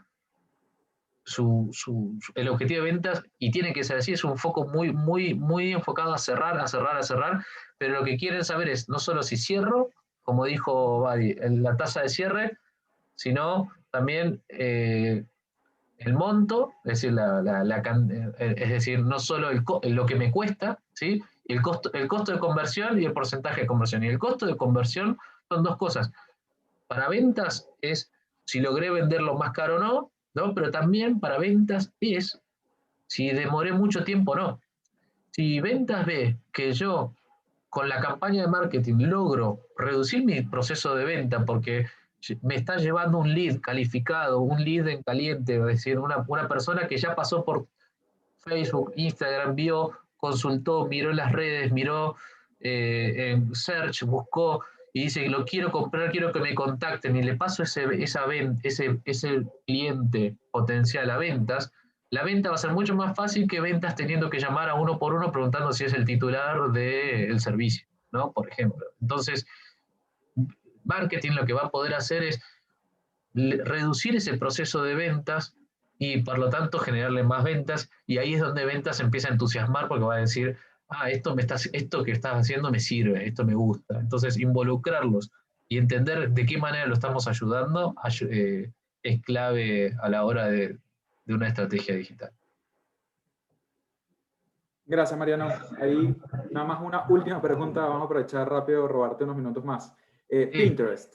el objetivo de ventas, y tiene que ser así, es un foco muy enfocado a cerrar, pero lo que quieren saber es no solo si cierro, como dijo Badi, la tasa de cierre, sino también el monto, es decir, es decir, no solo lo que me cuesta, ¿sí? El costo de conversión y el porcentaje de conversión. Y el costo de conversión son dos cosas. Para ventas es si logré venderlo más caro o no, ¿no? Pero también para ventas es si demoré mucho tiempo o no. Si ventas ve que yo con la campaña de marketing logro reducir mi proceso de venta porque me está llevando un lead calificado, un lead en caliente, es decir, una persona que ya pasó por Facebook, Instagram, vio, consultó, miró las redes, miró en search, buscó y dice, lo quiero comprar, quiero que me contacten, y le paso ese cliente potencial a ventas. La venta va a ser mucho más fácil que ventas teniendo que llamar a uno por uno preguntando si es el titular del servicio, ¿no? Por ejemplo. Entonces, marketing lo que va a poder hacer es reducir ese proceso de ventas y por lo tanto generarle más ventas, y ahí es donde ventas empieza a entusiasmar porque va a decir, esto que estás haciendo me sirve, esto me gusta. Entonces involucrarlos y entender de qué manera lo estamos ayudando es clave a la hora de una estrategia digital. Gracias, Mariano. Ahí nada más una última pregunta, vamos a aprovechar rápido, robarte unos minutos más. Pinterest,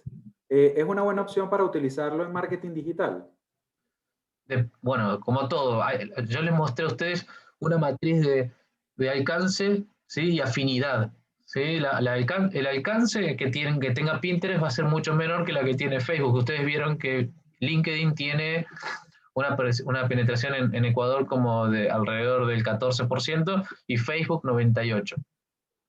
¿es una buena opción para utilizarlo en marketing digital? Bueno, como todo, yo les mostré a ustedes una matriz de alcance, ¿sí? Y afinidad, ¿sí? El alcance que tenga Pinterest va a ser mucho menor que la que tiene Facebook. Ustedes vieron que LinkedIn tiene una penetración en Ecuador como de alrededor del 14% y Facebook 98%.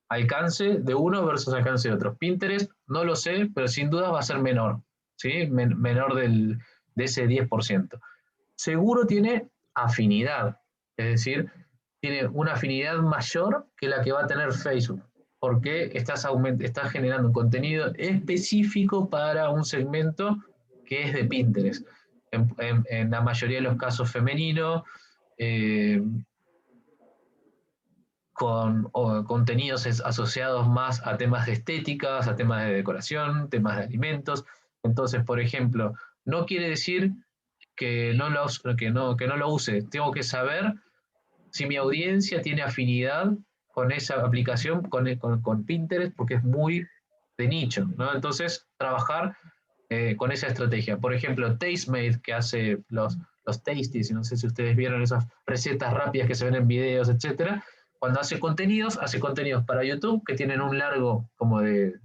Alcance de uno versus alcance de otro. Pinterest, no lo sé, pero sin duda va a ser menor, ¿sí? Menor de ese 10%. Seguro tiene afinidad, es decir, tiene una afinidad mayor que la que va a tener Facebook, porque estás generando un contenido específico para un segmento que es de Pinterest. En la mayoría de los casos femenino, con contenidos asociados más a temas de estéticas, a temas de decoración, temas de alimentos. Entonces, por ejemplo, no quiere decir que no lo use. Tengo que saber si mi audiencia tiene afinidad con esa aplicación, con Pinterest, porque es muy de nicho, ¿no? Entonces, trabajar con esa estrategia. Por ejemplo, Tastemade, que hace los tasties, no sé si ustedes vieron esas recetas rápidas que se ven en videos, etcétera. Cuando hace contenidos para YouTube que tienen un largo como de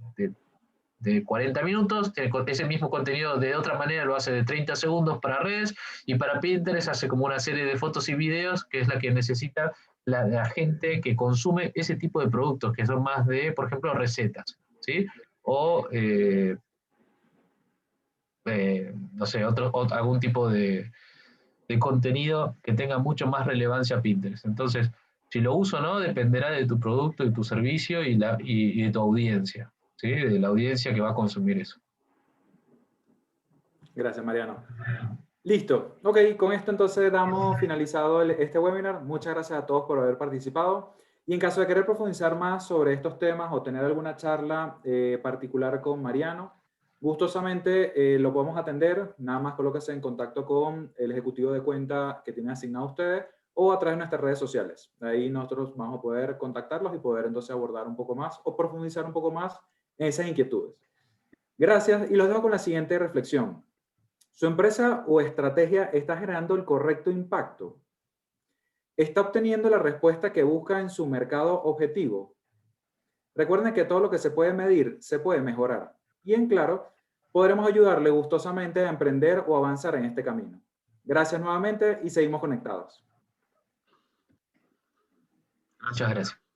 40 minutos, ese mismo contenido de otra manera lo hace de 30 segundos para redes, y para Pinterest hace como una serie de fotos y videos que es la que necesita la gente que consume ese tipo de productos, que son más de, por ejemplo, recetas, ¿sí? O, no sé, algún tipo de contenido que tenga mucho más relevancia a Pinterest. Entonces, si lo uso o no, dependerá de tu producto y tu servicio y de tu audiencia, ¿sí? De la audiencia que va a consumir eso. Gracias, Mariano. Listo. Ok, con esto entonces damos finalizado este webinar. Muchas gracias a todos por haber participado. Y en caso de querer profundizar más sobre estos temas o tener alguna charla particular con Mariano, Gustosamente lo podemos atender, nada más colóquese en contacto con el ejecutivo de cuenta que tienen asignado ustedes o a través de nuestras redes sociales. Ahí nosotros vamos a poder contactarlos y poder entonces abordar un poco más o profundizar un poco más en esas inquietudes. Gracias y los dejo con la siguiente reflexión. ¿Su empresa o estrategia está generando el correcto impacto? ¿Está obteniendo la respuesta que busca en su mercado objetivo? Recuerden que todo lo que se puede medir se puede mejorar. Y en Claro, podremos ayudarle gustosamente a emprender o avanzar en este camino. Gracias nuevamente y seguimos conectados. Muchas gracias.